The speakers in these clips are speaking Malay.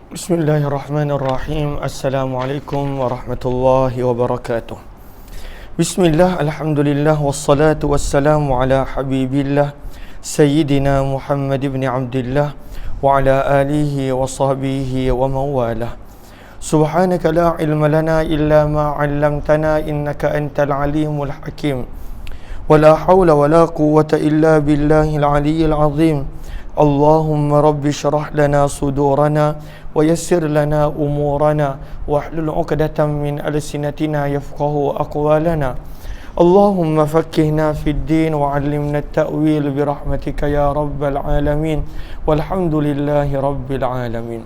Bismillahirrahmanirrahim. Assalamualaikum warahmatullahi wabarakatuh. Bismillah, alhamdulillah, wassalatu wassalamu ala habibillah Sayyidina Muhammad ibn Abdillah wa ala alihi wa sahbihi wa mawalah. Subhanaka la ilma lana illa ma 'allamtana innaka antal alimul hakim. Wa la hawla wa la quwwata illa billahil aliyyil azim. Allahumma rabbi syrah lana sudurana wa yassir lana umurana wahlul 'uqdatam min alsinatina yafqahu aqwalana. Allahumma faqqihna fid din wa 'allimna at-ta'wil bi rahmatika ya rabbal alamin. Walhamdulillahi rabbil alamin.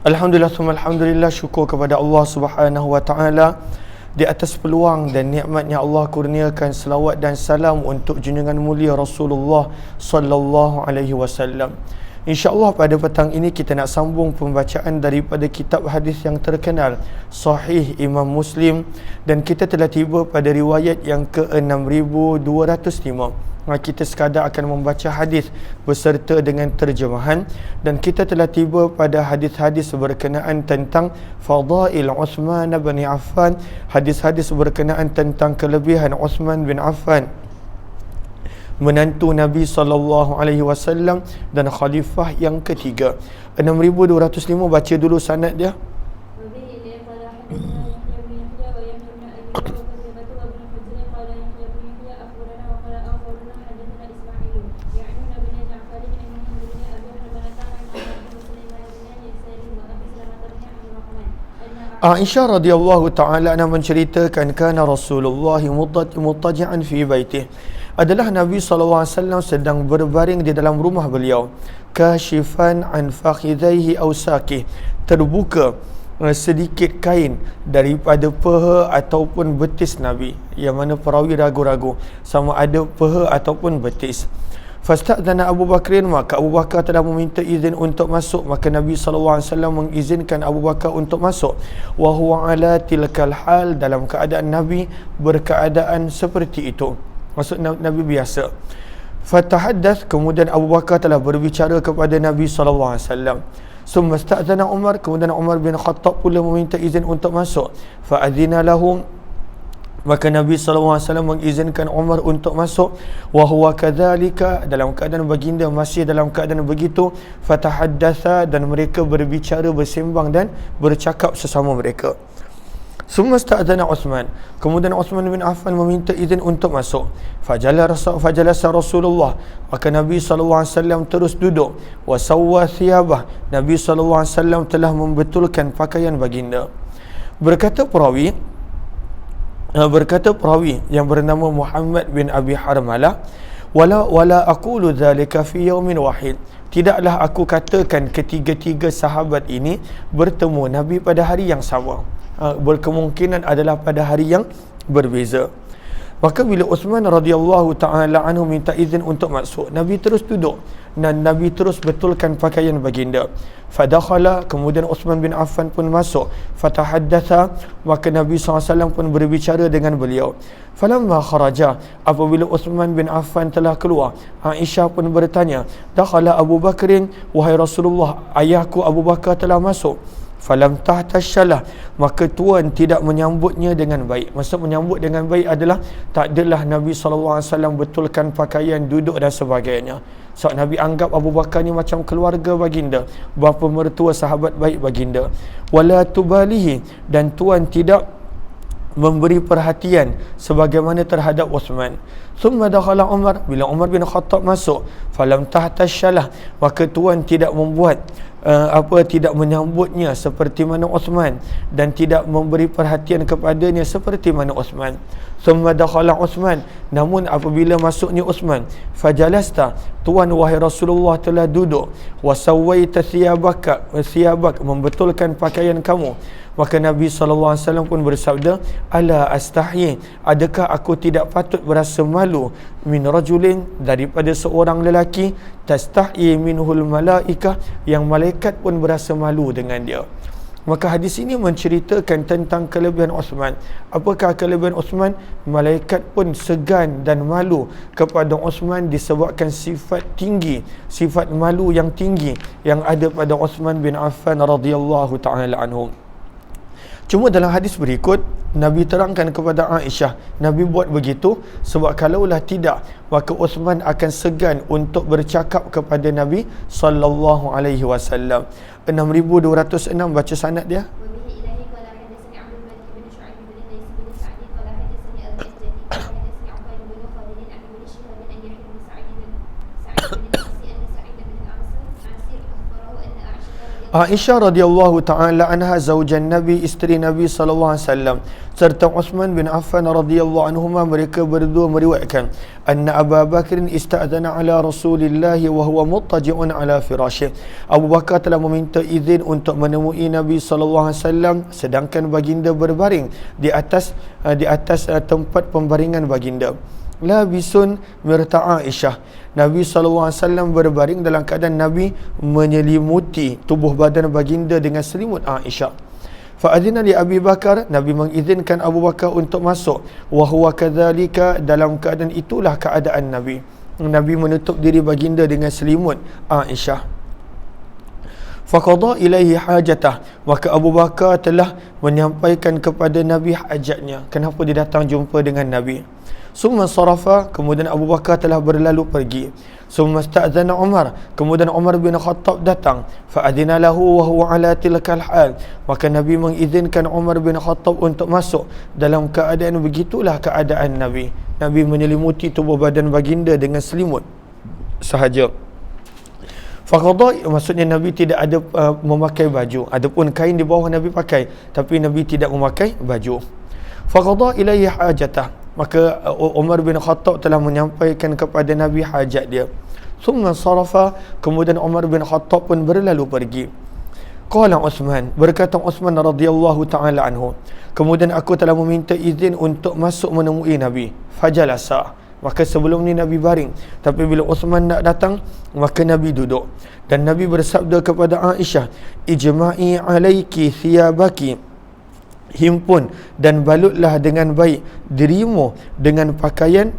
Alhamdulillah thumma alhamdulillah, syukur kepada Allah Subhanahu wa taala di atas peluang dan nikmatnya Allah kurniakan selawat dan salam untuk junjungan mulia Rasulullah sallallahu alaihi wasallam. InsyaAllah pada petang ini kita nak sambung pembacaan daripada kitab hadis yang terkenal Sahih Imam Muslim, dan kita telah tiba pada riwayat yang ke-6205. Kita sekadar akan membaca hadis beserta dengan terjemahan, dan kita telah tiba pada hadis-hadis berkenaan tentang Fadail Uthman bin Affan, hadis-hadis berkenaan tentang kelebihan Uthman bin Affan, menantu Nabi SAW dan khalifah yang ketiga. 6205, baca dulu sanad dia. Aisyah radhiyallahu ta'ala anha menceritakan, kana Rasulullah muttaji'an fi baitih, adalah Nabi SAW sedang berbaring di dalam rumah beliau, kashifan an fakhidhaihi aw saqih, terbuka sedikit kain daripada peha ataupun betis Nabi, yang mana perawi ragu-ragu sama ada peha ataupun betis. Fasta'dana Abu Bakrin, maka Abu Bakar telah meminta izin untuk masuk, maka Nabi SAW mengizinkan Abu Bakar untuk masuk. Wa huwa ala tilkal hal, dalam keadaan Nabi berkeadaan seperti itu, maksud Nabi biasa. Fatahaddath, kemudian Abu Bakar telah berbicara kepada Nabi SAW. Summa sta'dana Umar, kemudian Umar bin Khattab pula meminta izin untuk masuk. Fa'adzina lahum, maka Nabi SAW mengizinkan Umar untuk masuk. Wa huwa kadzalika, dalam keadaan baginda masih dalam keadaan begitu. Fatahaddatha, dan mereka berbicara, bersembang dan bercakap sesama mereka. Summa sta'dana Uthman, kemudian Uthman bin Affan meminta izin untuk masuk. Fajalasa Rasulullah, maka Nabi SAW terus duduk. Wa sawwa thiyabah, Nabi SAW telah membetulkan pakaian baginda. Berkata perawi yang bernama Muhammad bin Abi Harmalah, wala aqulu dzalika fi yaumin wahid, tidaklah aku katakan ketiga-tiga sahabat ini bertemu Nabi pada hari yang sama, berkemungkinan adalah pada hari yang berbeza. Maka bila Uthman radhiyallahu ta'ala anhu minta izin untuk masuk, Nabi terus duduk dan Nabi terus betulkan pakaian baginda. Fadakhala, kemudian Uthman bin Affan pun masuk. Fatahaddatha, maka Nabi SAW pun berbicara dengan beliau. Falamma kharaja, apabila Uthman bin Affan telah keluar, Aisyah pun bertanya, dakhala Abu Bakrin, wahai Rasulullah, ayahku Abu Bakar telah masuk. Falam tahtasyalah, maka tuan tidak menyambutnya dengan baik. Maksud menyambut dengan baik adalah tak adalah Nabi SAW betulkan pakaian, duduk dan sebagainya. So Nabi anggap Abu Bakar ni macam keluarga baginda, bapa mertua sahabat baik baginda. Wala tubalihi, dan tuan tidak memberi perhatian sebagaimana terhadap Uthman. Thumma dakhala Umar, bila Umar bin Khattab masuk, falam tahtasyalah, maka tuan tidak membuat tidak menyambutnya seperti mana Uthman, dan tidak memberi perhatian kepadanya seperti mana Uthman. Thumma dakhala Uthman, namun apabila masuknya Uthman, fajalasta, tuan wahai Rasulullah telah duduk. Wa sawaita thiyabak, membetulkan pakaian kamu. Maka Nabi SAW pun bersabda, ala astahyi, adakah aku tidak patut berasa malu, min rajulin, daripada seorang lelaki, tastahyi minhul malaikah, yang malaikat pun berasa malu dengan dia. Maka hadis ini menceritakan tentang kelebihan Uthman. Apakah kelebihan Uthman? Malaikat pun segan dan malu kepada Uthman disebabkan sifat tinggi, sifat malu yang tinggi yang ada pada Uthman bin Affan radhiyallahu taala anhu. Cuma dalam hadis berikut, Nabi terangkan kepada Aisyah, Nabi buat begitu sebab kalaulah tidak, maka Uthman akan segan untuk bercakap kepada Nabi sallallahu alaihi wasallam. 6206 baca sanad dia. Aisyah radhiyallahu taala anha zaujan Nabi, isteri Nabi sallallahu alaihi wasallam, serta Uthman bin Affan radhiyallahu anhuma, mereka berdua meriwayatkan anna Abu Bakr ista'dzana ala Rasulillah wa huwa muttaji'un ala firasyih. Abu Bakar telah meminta izin untuk menemui Nabi sallallahu alaihi wasallam sedangkan baginda berbaring di atas tempat pembaringan baginda. Labisun mirta Aisyah. Nabi SAW berbaring dalam keadaan Nabi menyelimuti tubuh badan baginda dengan selimut Aisyah. Fa'adina li Abi Bakar, Nabi mengizinkan Abu Bakar untuk masuk. Wa huwa kadzalika, dalam keadaan itulah keadaan Nabi. Nabi menutup diri baginda dengan selimut Aisyah. Faqada ilaihi hajatah, maka Abu Bakar telah menyampaikan kepada Nabi hajatnya. Kenapa dia datang jumpa dengan Nabi? Summa sarafa, kemudian Abu Bakar telah berlalu pergi. Summa sta'zana Umar, kemudian Umar bin Khattab datang. Fa'adina lahu wa huwa ala tilkal hal, maka Nabi mengizinkan Umar bin Khattab untuk masuk. Dalam keadaan begitulah keadaan Nabi. Nabi menyelimuti tubuh badan baginda dengan selimut sahaja. Faqada, maksudnya Nabi tidak ada memakai baju. Adapun kain di bawah Nabi pakai, tapi Nabi tidak memakai baju. Faqada ilaihi hajatah, maka Umar bin Khattab telah menyampaikan kepada Nabi hajat dia. Thumma sarafa, kemudian Umar bin Khattab pun berlalu pergi. Qala Uthman, berkata Uthman radhiyallahu taala anhu, kemudian aku telah meminta izin untuk masuk menemui Nabi. Fajalasa, maka sebelum ni Nabi baring, tapi bila Uthman nak datang, maka Nabi duduk. Dan Nabi bersabda kepada Aisyah, ijma'i alaiki thiyabaki, himpun dan balutlah dengan baik dirimu dengan pakaian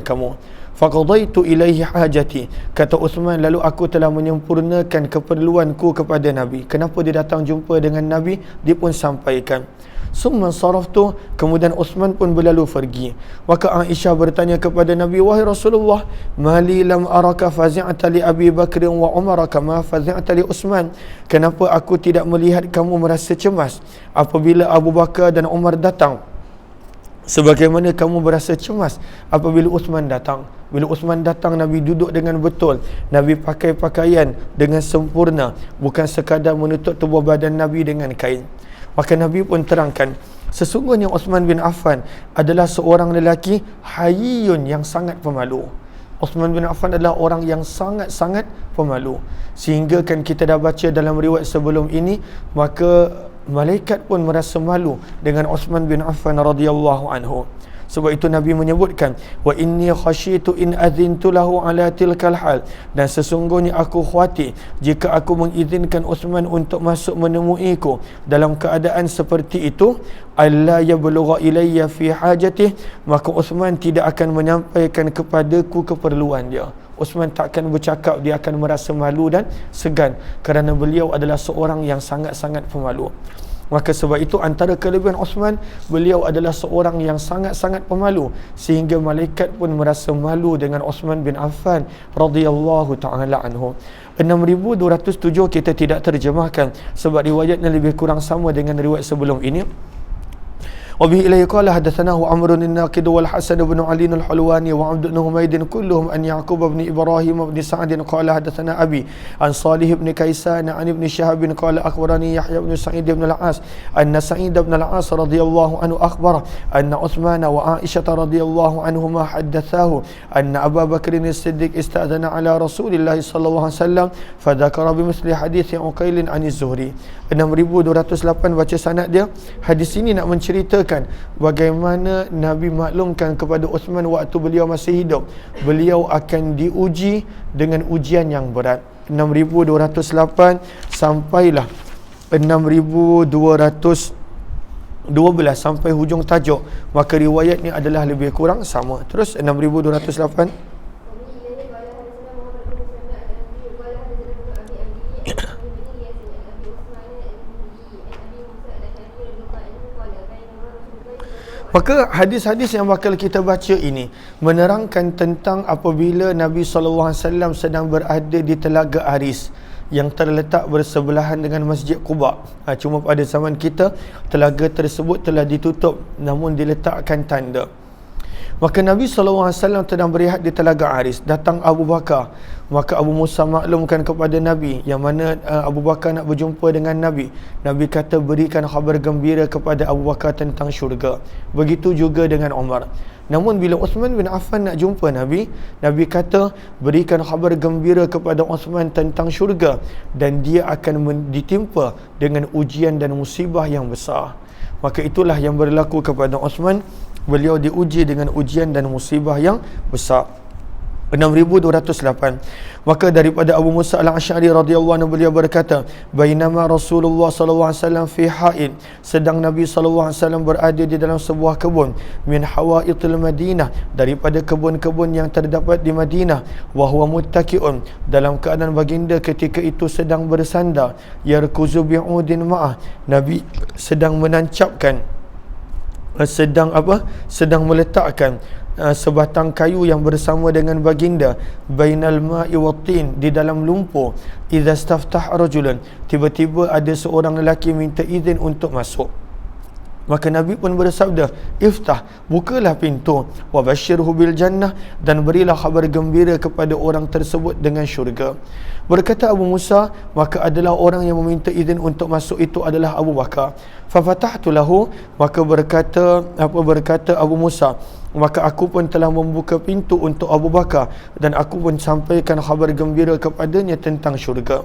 kamu. Faqadaitu ilaihi hajati, kata Uthman, lalu aku telah menyempurnakan keperluanku kepada Nabi. Kenapa dia datang jumpa dengan Nabi? Dia pun sampaikan. Summa saraftu, kemudian Uthman pun berlalu pergi. Maka Aisyah bertanya kepada Nabi, wahai Rasulullah, mali lam araka fazi'ata li Abi Bakr wa Umar kama fazi'ata li Uthman, kenapa aku tidak melihat kamu merasa cemas apabila Abu Bakar dan Umar datang sebagaimana kamu berasa cemas apabila Uthman datang? Bila Uthman datang, Nabi duduk dengan betul, Nabi pakai pakaian dengan sempurna, bukan sekadar menutup tubuh badan Nabi dengan kain. Maka Nabi pun terangkan, sesungguhnya Uthman bin Affan adalah seorang lelaki hayyun, yang sangat pemalu. Uthman bin Affan adalah orang yang sangat-sangat pemalu, sehingga kan kita dah baca dalam riwayat sebelum ini, maka malaikat pun merasa malu dengan Uthman bin Affan radhiyallahu anhu. Sebab itu Nabi menyebutkan, wa inni khasyitu in adzintu lahu ala tilkal hal, dan sesungguhnya aku khawatir jika aku mengizinkan Uthman untuk masuk menemuiku dalam keadaan seperti itu, alla yablugha ilayya fi hajatih, maka Uthman tidak akan menyampaikan kepadaku keperluan dia. Uthman tak akan bercakap, dia akan merasa malu dan segan kerana beliau adalah seorang yang sangat-sangat pemalu. Maka sebab itu antara kelebihan Uthman, beliau adalah seorang yang sangat-sangat pemalu, sehingga malaikat pun merasa malu dengan Uthman bin Affan radhiyallahu taala anhu. 6207 kita tidak terjemahkan sebab riwayatnya lebih kurang sama dengan riwayat sebelum ini. وبه إليه قال حدثناه عمرو الناقد والحسن بن علي الحلواني وعبد بن حميد كلهم أن يعقوب بن إبراهيم بن سعد قال حدثنا أبي عن صالح بن كيسان عن ابن شهاب قال أخبرني يحيى بن سعيد بن العاص أن سعيد بن العاص رضي الله عنه أخبره أن عثمان وعائشة رضي الله عنهما حدثاه أن أبا بكر الصديق استأذن على رسول الله صلى الله عليه وسلم فذكر بمثل حديث عقيل عن الزهري. 6208 baca sanad dia. Hadis ini nak menceritakan bagaimana Nabi maklumkan kepada Uthman waktu beliau masih hidup, beliau akan diuji dengan ujian yang berat. 6208 sampailah 6212 sampai hujung tajuk, maka riwayat ni adalah lebih kurang sama. Terus 6208. Maka hadis-hadis yang bakal kita baca ini menerangkan tentang apabila Nabi SAW sedang berada di Telaga Aris yang terletak bersebelahan dengan Masjid Quba. Cuma pada zaman kita telaga tersebut telah ditutup namun diletakkan tanda. Maka Nabi SAW sedang berehat di Telaga Aris. Datang Abu Bakar. Maka Abu Musa maklumkan kepada Nabi yang mana Abu Bakar nak berjumpa dengan Nabi. Nabi kata berikan khabar gembira kepada Abu Bakar tentang syurga. Begitu juga dengan Umar. Namun bila Uthman bin Affan nak jumpa Nabi, Nabi kata berikan khabar gembira kepada Uthman tentang syurga dan dia akan ditimpa dengan ujian dan musibah yang besar. Maka itulah yang berlaku kepada Uthman. Beliau diuji dengan ujian dan musibah yang besar. 6208. Maka daripada Abu Musa al-Asy'ari radhiyallahu anhu beliau berkata, bainama Rasulullah sallallahu alaihi wasallam fi haid, sedang Nabi sallallahu alaihi wasallam berada di dalam sebuah kebun min hawaitil Madinah, daripada kebun-kebun yang terdapat di Madinah, wa huwa muttaqi'un, dalam keadaan baginda ketika itu sedang bersandar, yarkuzu bi'udin ma'ah, Nabi sedang menancapkan sedang meletakkan sebatang kayu yang bersama dengan baginda bainal ma'i wattin, di dalam lumpur. Idza staftah rajulan, tiba-tiba ada seorang lelaki minta izin untuk masuk. Maka Nabi pun bersabda, iftah, bukalah pintu, wa basyirhu bil jannah, dan berilah khabar gembira kepada orang tersebut dengan syurga. Berkata Abu Musa, maka adalah orang yang meminta izin untuk masuk itu adalah Abu Bakar. Fafatahtu lahu, maka berkata Abu Musa, maka aku pun telah membuka pintu untuk Abu Bakar dan aku pun sampaikan khabar gembira kepadanya tentang syurga.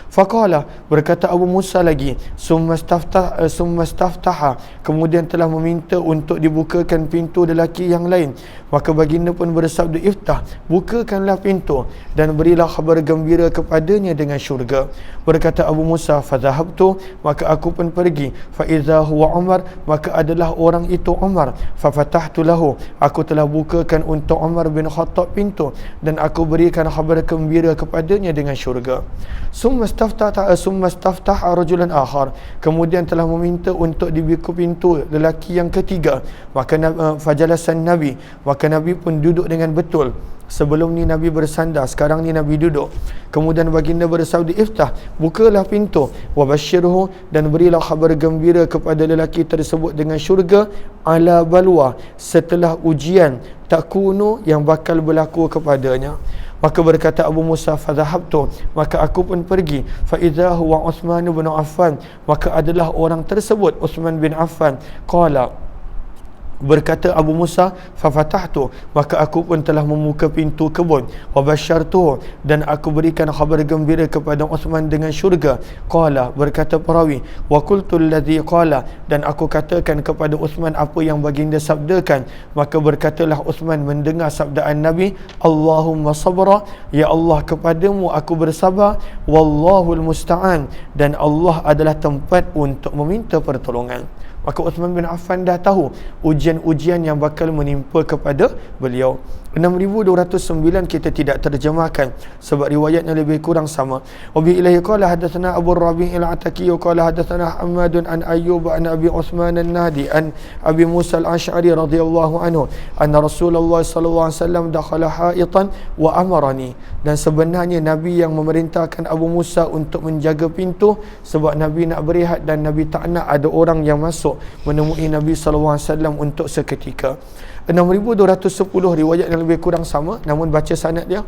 Faqala, berkata Abu Musa lagi, summa staftaha, kemudian telah meminta untuk dibukakan pintu lelaki yang lain. Maka baginda pun bersabda, iftah, bukakanlah pintu dan berilah khabar gembira kepadanya dengan syurga. Berkata Abu Musa, fadhahabtu, maka aku pun pergi, fa idza huwa Umar, maka adalah orang itu Umar. Fafatahtu lahu, aku telah bukakan untuk Umar bin Khattab pintu dan aku berikan khabar gembira kepadanya dengan syurga. Summa staftaha rajulan akhar, kemudian telah meminta untuk dibuka pintu lelaki yang ketiga. Maka fajalasan Nabi, maka Nabi pun duduk dengan betul. Sebelum ni Nabi bersandar, sekarang ni Nabi duduk. Kemudian baginda bersabda, iftah, bukalah pintu, wa basyirhu, dan berilah khabar gembira kepada lelaki tersebut dengan syurga, ala balwa, setelah ujian, takunu, yang bakal berlaku kepadanya. Maka berkata Abu Musa, fadhahabtu, maka aku pun pergi, fa idza huwa Uthman bin Affan, maka adalah orang tersebut Uthman bin Affan. Qala, berkata Abu Musa, fafatahtu, maka aku pun telah membuka pintu kebun, wa basyartuhu, dan aku berikan khabar gembira kepada Uthman dengan syurga. Qala, berkata perawi, wa qultu alladhi qala, dan aku katakan kepada Uthman apa yang baginda sabdakan. Maka berkatalah Uthman mendengar sabdaan Nabi, Allahumma sabra, ya Allah kepadamu aku bersabar, wallahul musta'an, dan Allah adalah tempat untuk meminta pertolongan. Maka Uthman bin Affan dah tahu ujian-ujian yang bakal menimpa kepada beliau. 6209 kita tidak terjemahkan sebab riwayatnya lebih kurang sama. Wa bi ilaihi qala hadatsana Abu Rabi' al-Ataki qala hadatsana Hammad an Ayyub an Abi Uthman an-Nahdi an Abi Musa al-Asy'ari radhiyallahu anhu anna Rasulullah sallallahu alaihi wasallam dakhala haitan wa amarani, dan sebenarnya Nabi yang memerintahkan Abu Musa untuk menjaga pintu sebab Nabi nak berehat dan Nabi tak nak ada orang yang masuk menemui Nabi sallallahu alaihi wasallam untuk seketika. 6210 riwayat yang lebih kurang sama, namun baca sanad dia.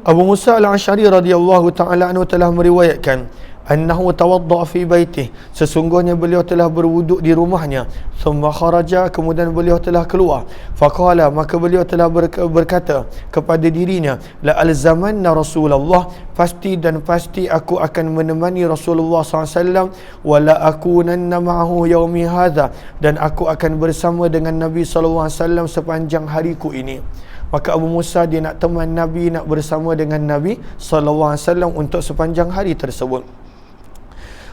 Abu Musa al-Asy'ari radhiyallahu ta'ala anhu telah meriwayatkan, annahu tawadda fi baitih, sesungguhnya beliau telah berwuduk di rumahnya. Thumma kharaja, kemudian beliau telah keluar. Faqala, maka beliau telah berkata kepada dirinya, la alzamanna Rasulullah, pasti dan pasti aku akan menemani Rasulullah SAW, wala akunanna ma'ahu yaumi hadha, dan aku akan bersama dengan Nabi SAW sepanjang hariku ini. Maka Abu Musa dia nak teman Nabi, nak bersama dengan Nabi SAW untuk sepanjang hari tersebut.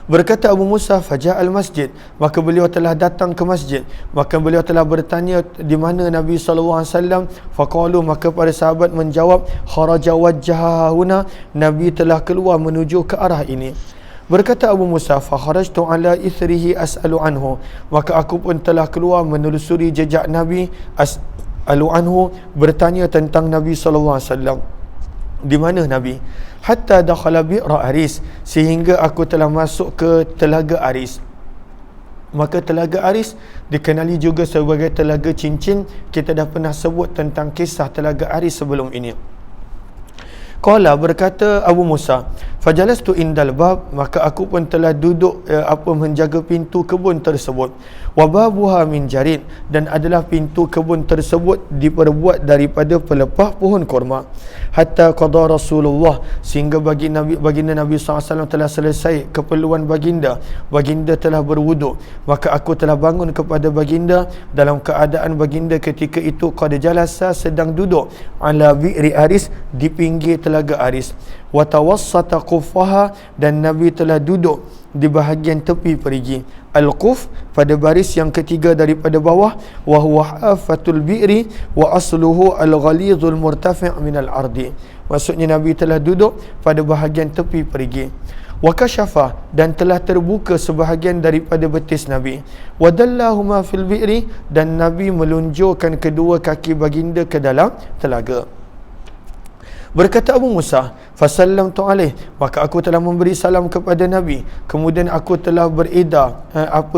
Berkata Abu Musa, faja'al masjid, maka beliau telah datang ke masjid. Maka beliau telah bertanya di mana Nabi SAW. Faqalu, maka para sahabat menjawab, kharaja wajhahuna, Nabi telah keluar menuju ke arah ini. Berkata Abu Musa, fa kharajtu ala ithrihi as'alu anhu, maka aku pun telah keluar menelusuri jejak Nabi, as'alu anhu, bertanya tentang Nabi SAW. Di mana Nabi? Hatta dakhala bi'ra Aris, sehingga aku telah masuk ke telaga Aris. Maka telaga Aris dikenali juga sebagai telaga cincin. Kita dah pernah sebut tentang kisah telaga Aris sebelum ini. Qala, berkata Abu Musa, fajalastu indal bab, maka aku pun telah duduk menjaga pintu kebun tersebut. Wa babuha min jarid, dan adalah pintu kebun tersebut diperbuat daripada pelepah pohon kurma. Hatta qada Rasulullah, sehingga baginda Nabi SAW telah selesai keperluan baginda. Baginda telah berwuduk, maka aku telah bangun kepada baginda dalam keadaan baginda ketika itu qad jalasa, sedang duduk ala bi'ri Aris, di pinggir telaga Aris. Wa tawassata quffaha, dan Nabi telah duduk di bahagian tepi perigi. Al-quf, pada baris yang ketiga daripada bawah. Wa huwa hafatul bi'ri wa asluhu al-ghalidhul murtafi' min al-ardi, maksudnya Nabi telah duduk pada bahagian tepi perigi. Wa kashafa, dan telah terbuka sebahagian daripada betis Nabi. Wa dallahuma fil bi'ri, dan Nabi melunjurkan kedua kaki baginda ke dalam telaga. Berkata Abu Musa, fasallamtu alaih, maka aku telah memberi salam kepada Nabi. Kemudian aku telah beredar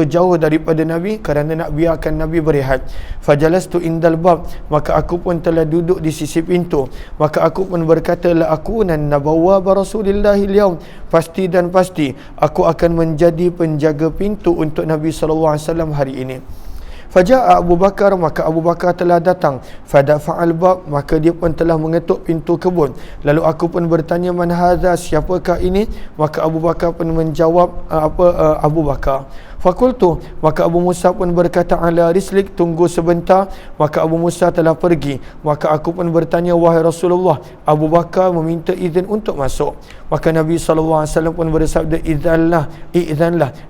jauh daripada Nabi, kerana nak biarkan Nabi berehat. Fajalastu indal bab, maka aku pun telah duduk di sisi pintu. Maka aku pun berkata, la akunanna bawwaba Rasulillahi al-yawm, pasti dan pasti aku akan menjadi penjaga pintu untuk Nabi SAW hari ini. Faja'a Abu Bakar, maka Abu Bakar telah datang. Fadafa'al bab, maka dia pun telah mengetuk pintu kebun. Lalu aku pun bertanya, man hadha, siapakah ini? Maka Abu Bakar pun menjawab, Abu Bakar. Fakultu, maka Abu Musa pun berkata, ala rislik, tunggu sebentar. Maka Abu Musa telah pergi. Maka aku pun bertanya, wahai Rasulullah, Abu Bakar meminta izin untuk masuk. Maka Nabi SAW pun bersabda, izanlah,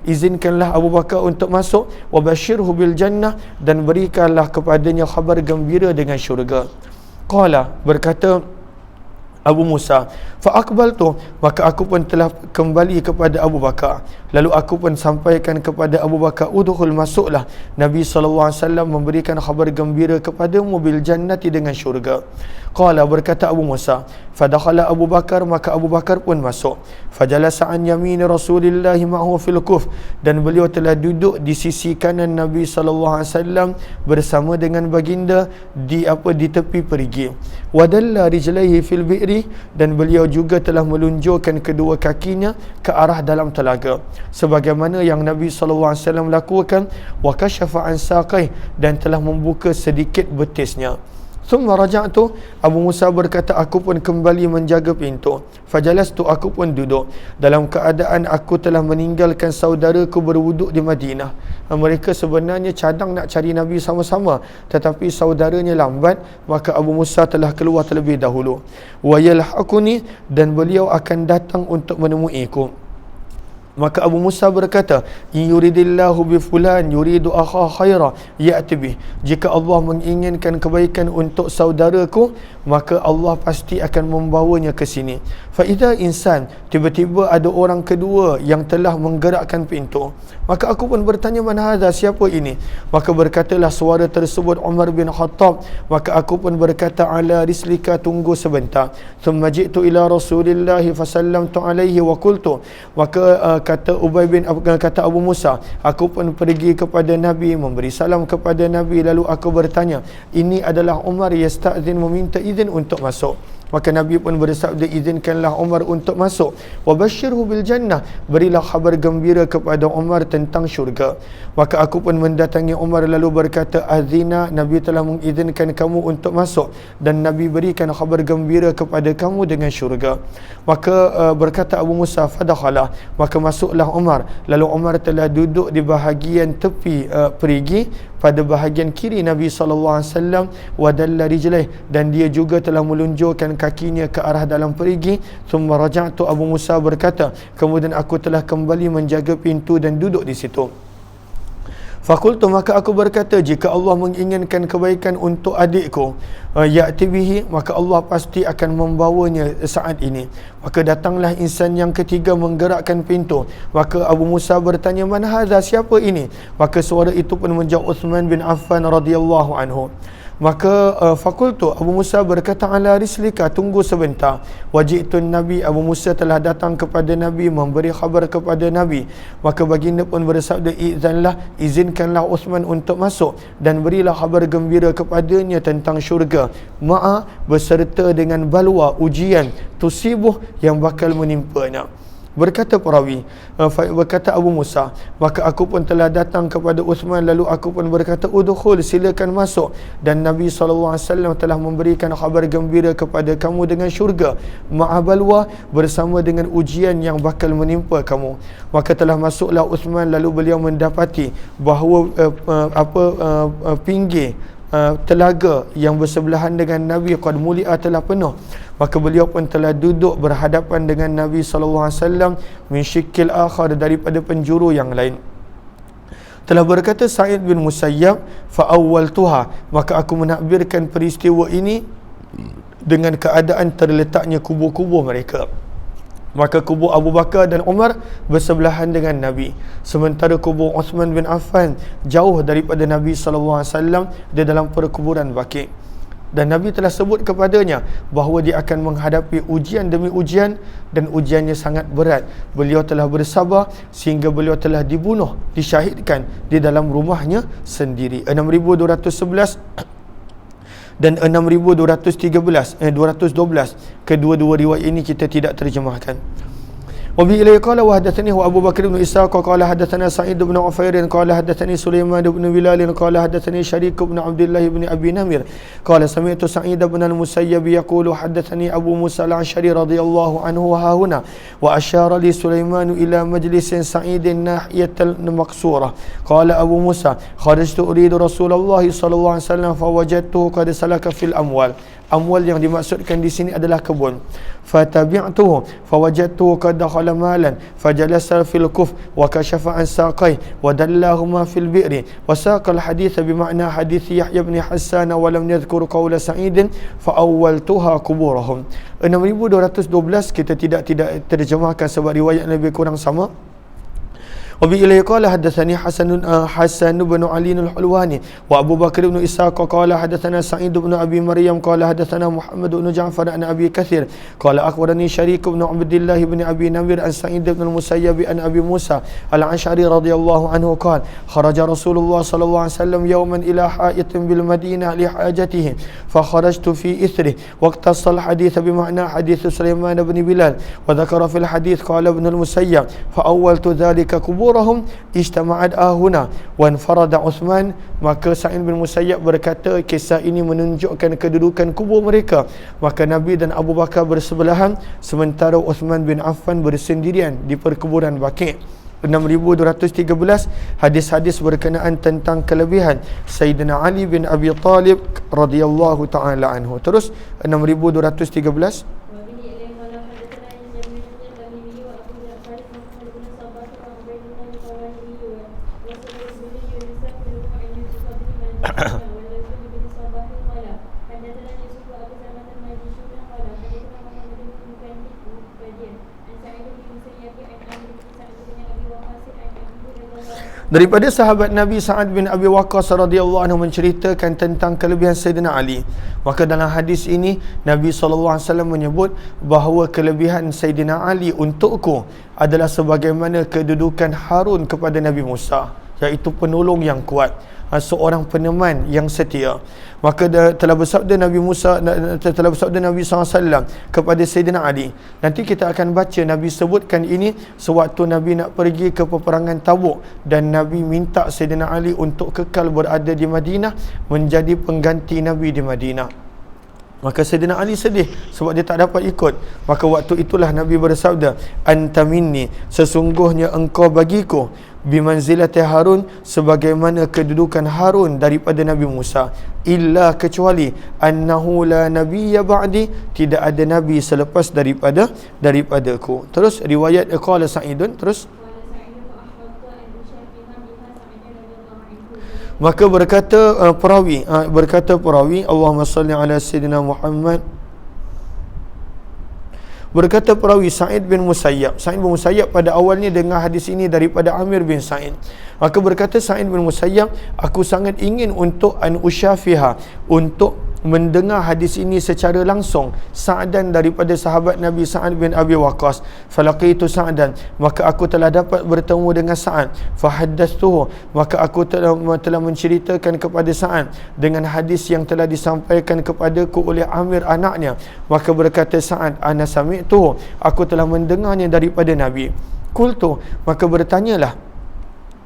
izinkanlah Abu Bakar untuk masuk. Wa basyirhu bil jannah, dan berikanlah kepadanya khabar gembira dengan syurga. Qala, berkata Abu Musa, fa'aqbaltu, maka aku pun telah kembali kepada Abu Bakar. Lalu aku pun sampaikan kepada Abu Bakar, udkhul, masuklah. Nabi SAW memberikan khabar gembira kepadamu bil jannati, dengan syurga. Qala, berkata Abu Musa, fadakhala Abu Bakar, maka Abu Bakar pun masuk. Fajalasa an yamini Rasulillahi ma'hu fil kuf, dan beliau telah duduk di sisi kanan Nabi SAW bersama dengan baginda di tepi perigi. Wadalla rijlaihi fil bi'ri, dan beliau juga telah melunjurkan kedua kakinya ke arah dalam telaga, sebagaimana yang Nabi SAW lakukan. Wa kashafa an saqai, dan telah membuka sedikit betisnya. Thumma raja'tu, Abu Musa berkata, aku pun kembali menjaga pintu. Fajalastu, aku pun duduk dalam keadaan aku telah meninggalkan saudaraku berwuduk di Madinah. Mereka sebenarnya cadang nak cari Nabi sama-sama, tetapi saudaranya lambat, maka Abu Musa telah keluar terlebih dahulu. Wa yalhaquni, dan beliau akan datang untuk menemuiku. Maka Abu Musa berkata, in yuridillahu bi fulan yuridu akha khaira ya'ti bih, jika Allah menginginkan kebaikan untuk saudaraku, maka Allah pasti akan membawanya ke sini. Fa idza insan, tiba-tiba ada orang kedua yang telah menggerakkan pintu. Maka aku pun bertanya, man hadha, siapa ini? Maka berkatalah suara tersebut Umar bin Khattab. Maka aku pun berkata, ala rislika, tunggu sebentar. Thumma ji'tu ila Rasulillahi fasallamtu alaihi wa qultu, maka kata Abu Musa, aku pun pergi kepada Nabi, memberi salam kepada Nabi, lalu aku bertanya, ini adalah Umar yasta'zin, meminta izin untuk masuk. Maka Nabi pun bersabda, izinkanlah Umar untuk masuk. Wa basyirhu bil jannah, berilah khabar gembira kepada Umar tentang syurga. Maka aku pun mendatangi Umar lalu berkata, azina, Nabi telah mengizinkan kamu untuk masuk dan Nabi berikan khabar gembira kepada kamu dengan syurga. Maka berkata Abu Musa, fadakhala, maka masuklah Umar. Lalu Umar telah duduk di bahagian tepi perigi pada bahagian kiri Nabi SAW, wadalla rijlaih, dan dia juga telah melunjurkan kakinya ke arah dalam perigi. Thumma raja'tu, Abu Musa berkata, kemudian aku telah kembali menjaga pintu dan duduk di situ. Fakultu, maka aku berkata, jika Allah menginginkan kebaikan untuk adikku, ya'ti bihi, maka Allah pasti akan membawanya saat ini. Maka datanglah insan yang ketiga menggerakkan pintu. Maka Abu Musa bertanya, man hadha, siapa ini? Maka suara itu pun menjawab Uthman bin Affan radhiyallahu anhu. Maka fakultu, Abu Musa berkata, ala rislika, tunggu sebentar. Wajitun Nabi, Abu Musa telah datang kepada Nabi, memberi khabar kepada Nabi. Maka baginda pun bersabda, izinkanlah Uthman untuk masuk dan berilah khabar gembira kepadanya tentang syurga, ma'a, beserta dengan balwa, ujian, tusibuh, yang bakal menimpanya. Berkata perawi, berkata Abu Musa, maka aku pun telah datang kepada Uthman, lalu aku pun berkata, udkhul, silakan masuk, dan Nabi SAW telah memberikan khabar gembira kepada kamu dengan syurga, ma'abalwa, bersama dengan ujian yang bakal menimpa kamu. Maka telah masuklah Uthman, lalu beliau mendapati bahawa pinggir telaga yang bersebelahan dengan Nabi qad mulia, telah penuh. Maka beliau pun telah duduk berhadapan dengan Nabi SAW min syikil akhar, daripada penjuru yang lain. Telah berkata Sa'id bin Musayyab, fa'awwaltuha, maka aku menakbirkan peristiwa ini dengan keadaan terletaknya kubur-kubur mereka. Maka kubur Abu Bakar dan Umar bersebelahan dengan Nabi, sementara kubur Uthman bin Affan jauh daripada Nabi SAW di dalam perkuburan Baqi'. Dan Nabi telah sebut kepadanya bahawa dia akan menghadapi ujian demi ujian, dan ujiannya sangat berat. Beliau telah bersabar sehingga beliau telah dibunuh, disyahidkan di dalam rumahnya sendiri. 6211 dan 6212. Kedua-dua riwayat ini kita tidak terjemahkan. وبه إليه قال وحدثني هو أبو بكر بن إسحاق قال حدثنا سعيد بن عفير قال حدثني سليمان بن بلال قال حدثني شريك بن عبد الله بن أبي نمر قال سمعت سعيد بن المسيب يقول حدثني أبو موسى الأشعري رضي الله عنه وها هنا وأشار لي سليمان إلى مجلس سعيد ناحية المقصورة. قال أبو موسى خرجت أريد رسول الله صلى الله عليه وسلم فوجدته قد سلك في الأموال. Amwal yang dimaksudkan di sini adalah kebun. Fatabi'tuhu fawajadtuhu qad dakhala malan fajalasa fil kuf wa kashafa an saqai wa dallahuma fil bi'ri wa saqa al hadith bima'na hadith Yahya bin Hassan wa lam yadhkur qawla Sa'id fa awwaltuha quburahum. 6212 kita tidak terjemahkan sebab riwayat lebih kurang sama. وبإليه قال حدثني حسن بن علي الحلواني وأبو بكر بن إسحاق قال حدثنا سعيد بن أبي مريم قال حدثنا محمد بن جعفر عن أبي كثير قال أخبرني شريك بن عبد الله بن أبي نمر عن سعيد بن المسيب عن أبي موسى الأشعري رضي الله عنه قال خرج رسول الله صلى الله عليه وسلم يوما إلى حائط بالمدينة لحاجته فخرجت في إثره واقتص الحديث بمعنى حديث سليمان بن بلال وذكر في الحديث قال ابن المسيب فأولت ذلك كبور ijtama'at ahuna wan farada Uthman. Maka Sa'id bin Musayyab berkata, kisah ini menunjukkan kedudukan kubur mereka. Maka Nabi dan Abu Bakar bersebelahan, sementara Uthman bin Affan bersendirian di perkuburan Baqi'. 6213 hadis-hadis berkenaan tentang kelebihan Sayyidina Ali bin Abi Talib radhiyallahu taala anhu. Terus 6213. Daripada sahabat Nabi Sa'ad bin Abi Waqqas radhiyallahu anhu menceritakan tentang kelebihan Sayyidina Ali. Maka dalam hadis ini Nabi SAW menyebut bahawa kelebihan Sayyidina Ali untukku adalah sebagaimana kedudukan Harun kepada Nabi Musa, iaitu penolong yang kuat. seorang peneman yang setia. Maka telah bersabda Nabi SAW kepada Sayyidina Ali. Nanti kita akan baca Nabi sebutkan ini sewaktu Nabi nak pergi ke peperangan Tabuk, dan Nabi minta Sayyidina Ali untuk kekal berada di Madinah, menjadi pengganti Nabi di Madinah. Maka Sayyidina Ali sedih sebab dia tak dapat ikut. Maka waktu itulah Nabi bersabda, anta minni, sesungguhnya engkau bagiku, bimanzilati Harun, sebagaimana kedudukan Harun daripada Nabi Musa, illa kecuali annahu la nabiyya ba'di, tidak ada nabi selepas daripadaku. Terus riwayat qala Sa'idun, terus maka berkata perawi Allahumma salli ala sayyidina Muhammad, berkata perawi Sa'id bin Musayyab pada awalnya dengar hadis ini daripada Amir bin Sa'id. Maka berkata Sa'id bin Musayyab, aku sangat ingin untuk an usyafiha, untuk mendengar hadis ini secara langsung Sa'dan daripada sahabat Nabi Sa'ad bin Abi Waqqas. Falaqitu Sa'dan, maka aku telah dapat bertemu dengan Sa'ad. Fahaddathtuhu, maka aku telah menceritakan kepada Sa'ad dengan hadis yang telah disampaikan kepadaku oleh Amir anaknya. Maka berkata Sa'ad, ana sami'tuhu, aku telah mendengarnya daripada Nabi. Qultu, maka bertanyalah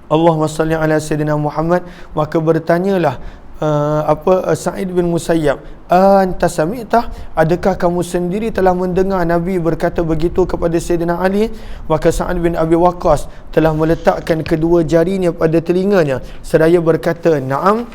Allahumma salli ala sayyidina Muhammad, maka bertanyalah Sa'id bin Musayyab, anta sami'tah, adakah kamu sendiri telah mendengar Nabi berkata begitu kepada Sayyidina Ali? Maka Sa'ad bin Abi Waqqas telah meletakkan kedua jarinya pada telinganya seraya berkata, na'am,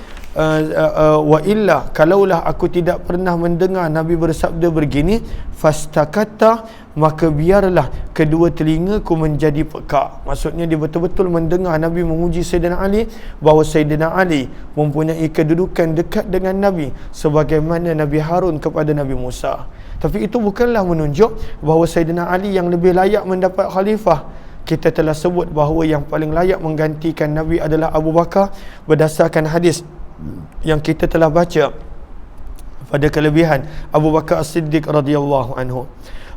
wa illa, kalaulah aku tidak pernah mendengar Nabi bersabda begini, fastakatta, maka biarlah kedua telingaku menjadi peka. Maksudnya dia betul-betul mendengar Nabi memuji Sayyidina Ali, bahawa Sayyidina Ali mempunyai kedudukan dekat dengan Nabi sebagaimana Nabi Harun kepada Nabi Musa. Tapi itu bukanlah menunjuk bahawa Sayyidina Ali yang lebih layak mendapat khalifah. Kita telah sebut bahawa yang paling layak menggantikan Nabi adalah Abu Bakar berdasarkan hadis yang kita telah baca pada kelebihan Abu Bakar As-Siddiq radhiyallahu anhu.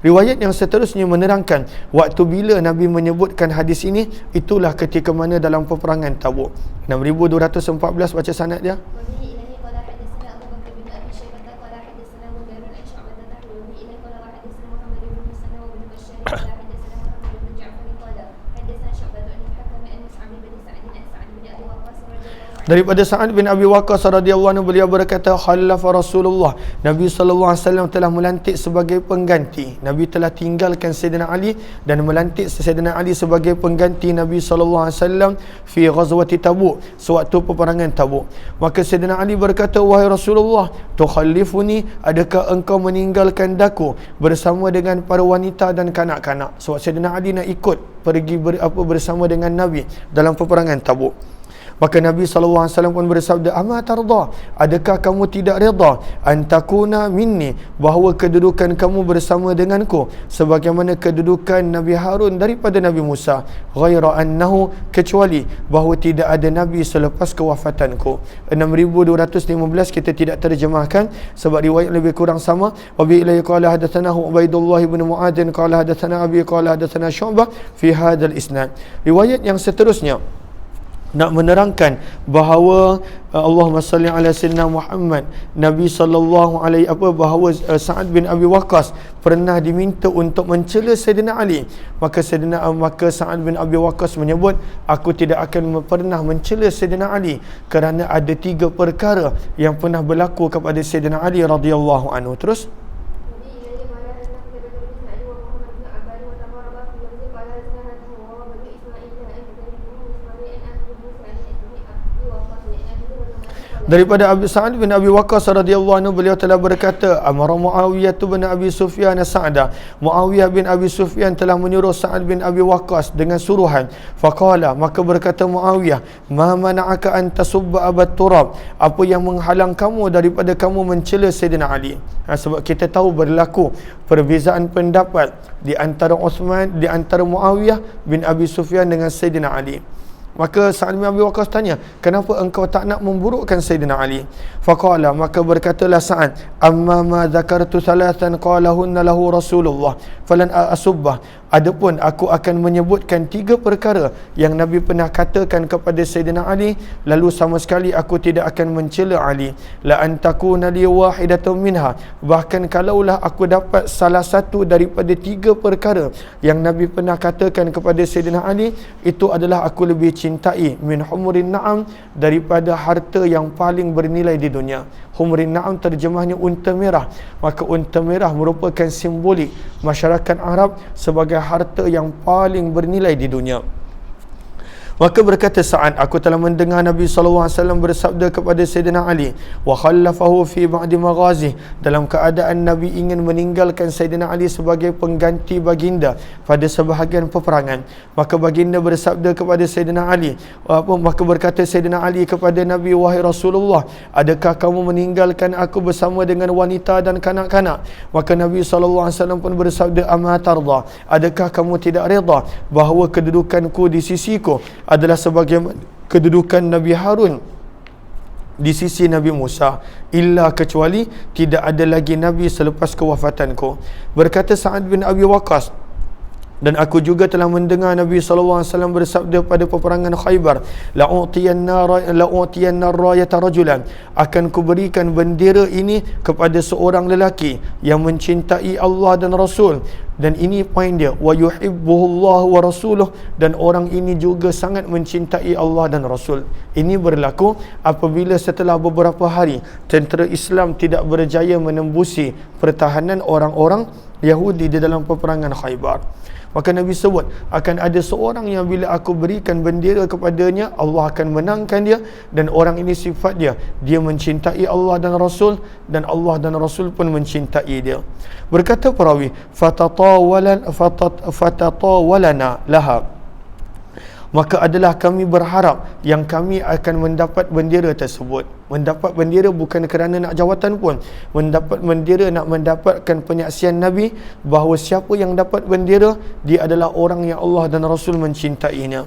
Riwayat yang seterusnya menerangkan waktu bila Nabi menyebutkan hadis ini, itulah ketika mana dalam peperangan Tabuk. 6214 baca sanad dia. Daripada Sa'ad bin Abi Waqqas radhiyallahu anhu, beliau berkata, khalafa Rasulullah, Nabi sallallahu alaihi wasallam telah melantik sebagai pengganti. Nabi telah tinggalkan Sayyidina Ali dan melantik Sayyidina Ali sebagai pengganti Nabi sallallahu alaihi wasallam fi ghazwati Tabuk, sewaktu peperangan Tabuk. Maka Sayyidina Ali berkata, wahai Rasulullah, tukhallifuni, adakah engkau meninggalkan daku bersama dengan para wanita dan kanak-kanak? Sebab Sayyidina Ali nak ikut pergi bersama dengan Nabi dalam peperangan Tabuk. Maka Nabi SAW pun bersabda, ama tarda, adakah kamu tidak reda antakuna minni, bahawa kedudukan kamu bersama denganku sebagaimana kedudukan Nabi Harun daripada Nabi Musa, ghaira annahu, kecuali bahawa tidak ada Nabi selepas kewafatanku. 6215 kita tidak terjemahkan sebab riwayat lebih kurang sama. Wa bi ilaihi qala hadatsanahu Ubaidullah bin Mu'adz qala hadatsana Abi qala hadatsana Syu'bah fi hadzal isnad. Riwayat yang seterusnya nak menerangkan bahawa Allahumma salli ala sayyidina Muhammad, Nabi sallallahu alaihi bahawa Sa'ad bin Abi Waqqas pernah diminta untuk mencela Sayyidina Ali. Maka Sa'ad bin Abi Waqqas menyebut, aku tidak akan pernah mencela Sayyidina Ali kerana ada 3 perkara yang pernah berlaku kepada Sayyidina Ali radhiyallahu anhu. Terus daripada Sa'ad bin Abi Waqqas radhiyallahu anhu, beliau telah berkata, amara Muawiyah bin Abi Sufyan Sa'da, Muawiyah bin Abi Sufyan telah menyuruh Sa'ad bin Abi Waqqas dengan suruhan. Faqala, maka berkata Muawiyah, ma mana'aka an tasubba Abat Turab, apa yang menghalang kamu daripada kamu mencela Sayyidina Ali? Sebab kita tahu berlaku perbezaan pendapat di antara Muawiyah bin Abi Sufyan dengan Sayyidina Ali. Maka Sa'ad bin Abi Waqqas tanya, kenapa engkau tak nak memburukkan Sayyidina Ali? Faqala, maka berkatalah Sa'ad, amma ma dzakartu thalathan qalahunna lahu Rasulullah falan asubbah. Adapun aku akan menyebutkan 3 perkara yang Nabi pernah katakan kepada Sayyidina Ali, lalu sama sekali aku tidak akan mencela Ali. La an takuna li wahidatun minha, bahkan kalaulah aku dapat salah satu daripada 3 perkara yang Nabi pernah katakan kepada Sayyidina Ali, itu adalah aku lebih cintai min humurin na'am, daripada harta yang paling bernilai di dunia. Humurin na'am terjemahnya unta merah. Maka unta merah merupakan simbolik masyarakat Arab sebagai harta yang paling bernilai di dunia. Maka berkata Sa'ad, aku telah mendengar Nabi SAW bersabda kepada Sayyidina Ali, wa khallafahu fi ba'di maghazi, dalam keadaan Nabi ingin meninggalkan Sayyidina Ali sebagai pengganti baginda pada sebahagian peperangan. Maka baginda bersabda kepada Sayyidina Ali, maka berkata Sayyidina Ali kepada Nabi, wahai Rasulullah, adakah kamu meninggalkan aku bersama dengan wanita dan kanak-kanak? Maka Nabi SAW pun bersabda, amma tarda, adakah kamu tidak reda bahawa kedudukanku di sisiku adalah sebagaimana kedudukan Nabi Harun di sisi Nabi Musa, illa kecuali tidak ada lagi Nabi selepas kewafatanku. Berkata Sa'ad bin Abi Waqqas, dan aku juga telah mendengar Nabi SAW bersabda pada peperangan Khaybar, la'utiyanna rayata rajulan, akan kuberikan bendera ini kepada seorang lelaki yang mencintai Allah dan Rasul. Dan ini poin dia, wa yuhibbuhullah wa rasuluh, dan orang ini juga sangat mencintai Allah dan Rasul. Ini berlaku apabila setelah beberapa hari tentera Islam tidak berjaya menembusi pertahanan orang-orang Yahudi di dalam peperangan Khaybar. Maka Nabi sebut, akan ada seorang yang bila aku berikan bendera kepadanya, Allah akan menangkan dia, dan orang ini sifat dia, dia mencintai Allah dan Rasul, dan Allah dan Rasul pun mencintai dia. Berkata perawi, fatatawalana laha, maka adalah kami berharap yang kami akan mendapat bendera tersebut. Mendapat bendera bukan kerana nak jawatan pun, mendapat bendera nak mendapatkan penyaksian Nabi bahawa siapa yang dapat bendera, dia adalah orang yang Allah dan Rasul mencintainya.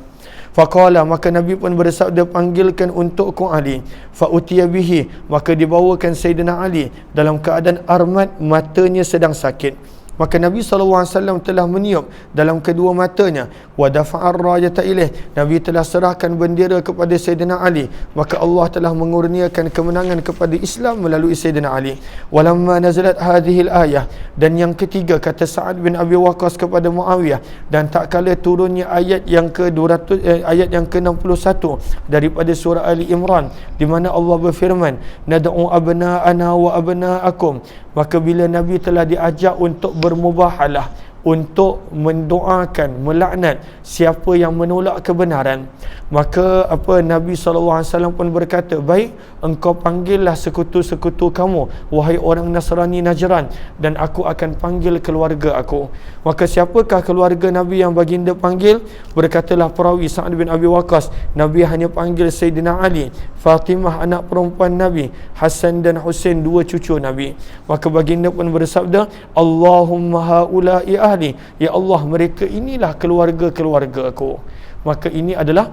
Faqala, maka Nabi pun bersabda, panggilkan untukku Ali. Fa'utiya bihi, maka dibawakan Sayyidina Ali dalam keadaan armad, matanya sedang sakit. Maka Nabi SAW telah meniup dalam kedua matanya, wa dafa'ar rayata ilaih, Nabi telah serahkan bendera kepada Sayyidina Ali. Maka Allah telah mengurniakan kemenangan kepada Islam melalui Sayyidina Ali. Walamma nazalat hadhil ayah, dan yang ketiga, kata Sa'ad bin Abi Waqqas kepada Muawiyah, dan tak kala turunnya ayat yang ke-200 ayat yang ke-61 daripada surah Ali Imran, di mana Allah berfirman, nad'u abna'ana wa abna'akum. Maka bila Nabi telah diajak untuk bermubahalah, untuk mendoakan, melaknat siapa yang menolak kebenaran, maka Nabi SAW pun berkata, baik, engkau panggillah sekutu-sekutu kamu, wahai orang Nasrani Najran, dan aku akan panggil keluarga aku. Maka siapakah keluarga Nabi yang baginda panggil? Berkatalah perawi Sa'ad bin Abi Waqqas, Nabi hanya panggil Sayyidina Ali, Fatimah anak perempuan Nabi, Hasan dan Husain dua cucu Nabi. Maka baginda pun bersabda, Allahumma haula'i ahli, ya Allah, mereka inilah keluarga-keluarga aku. Maka ini adalah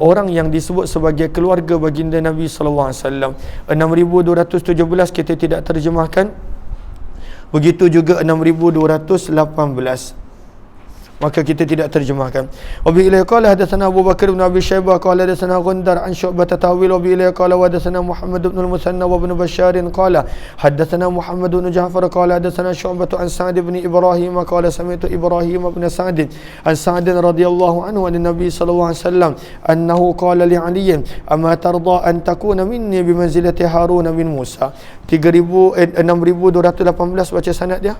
orang yang disebut sebagai keluarga baginda Nabi SAW. 6217 kita tidak terjemahkan, begitu juga 6218, maka kita tidak terjemahkan. Wa bi ilaihi qala hadatsana Abu Bakar bin Abi Syaibah qala hadatsana Gundar an Syu'bah tawil. Wa bi ilaihi qala hadatsana Muhammad bin al-Musanna wa ibn Bashar qala hadatsana Muhammad bin Ja'far qala hadatsana Syu'bah an Sa'd bin Ibrahim qala sami'tu Ibrahim bin Sa'd an Sa'd radhiyallahu anhu an Nabi sallallahu alaihi wasallam annahu qala li Ali, amma tarda an takuna minni bi manzilati Harun bin Musa. 6218 baca sanad dia.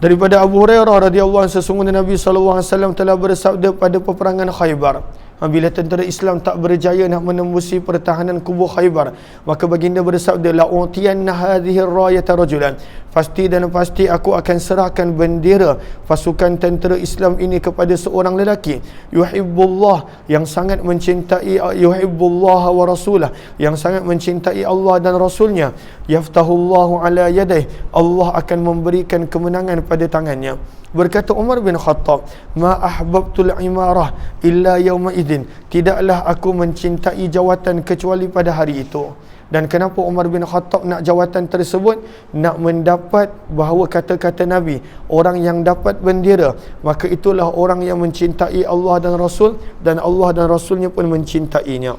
Daripada Abu Hurairah radhiyallahu anhu, sesungguhnya Nabi SAW telah bersabda pada peperangan Khaybar, Bila tentera Islam tak berjaya nak menembusi pertahanan kubu Khaybar, maka baginda bersabda, la utiyanna hadhihi ar-rayata rajulan, pasti dan pasti aku akan serahkan bendera pasukan tentera Islam ini kepada seorang lelaki, yuhibbullah, yang sangat mencintai, yuhibbullah wa rasulah, yang sangat mencintai Allah dan Rasulnya, yaftahullahu ala yadayh, Allah akan memberikan kemenangan pada tangannya. Berkata Umar bin Khattab, ma ahbabtul imarah illa yawma idzin, tidaklah aku mencintai jawatan kecuali pada hari itu. Dan kenapa Umar bin Khattab nak jawatan tersebut? Nak mendapat bahawa kata-kata Nabi, orang yang dapat bendera, maka itulah orang yang mencintai Allah dan Rasul, dan Allah dan Rasulnya pun mencintainya.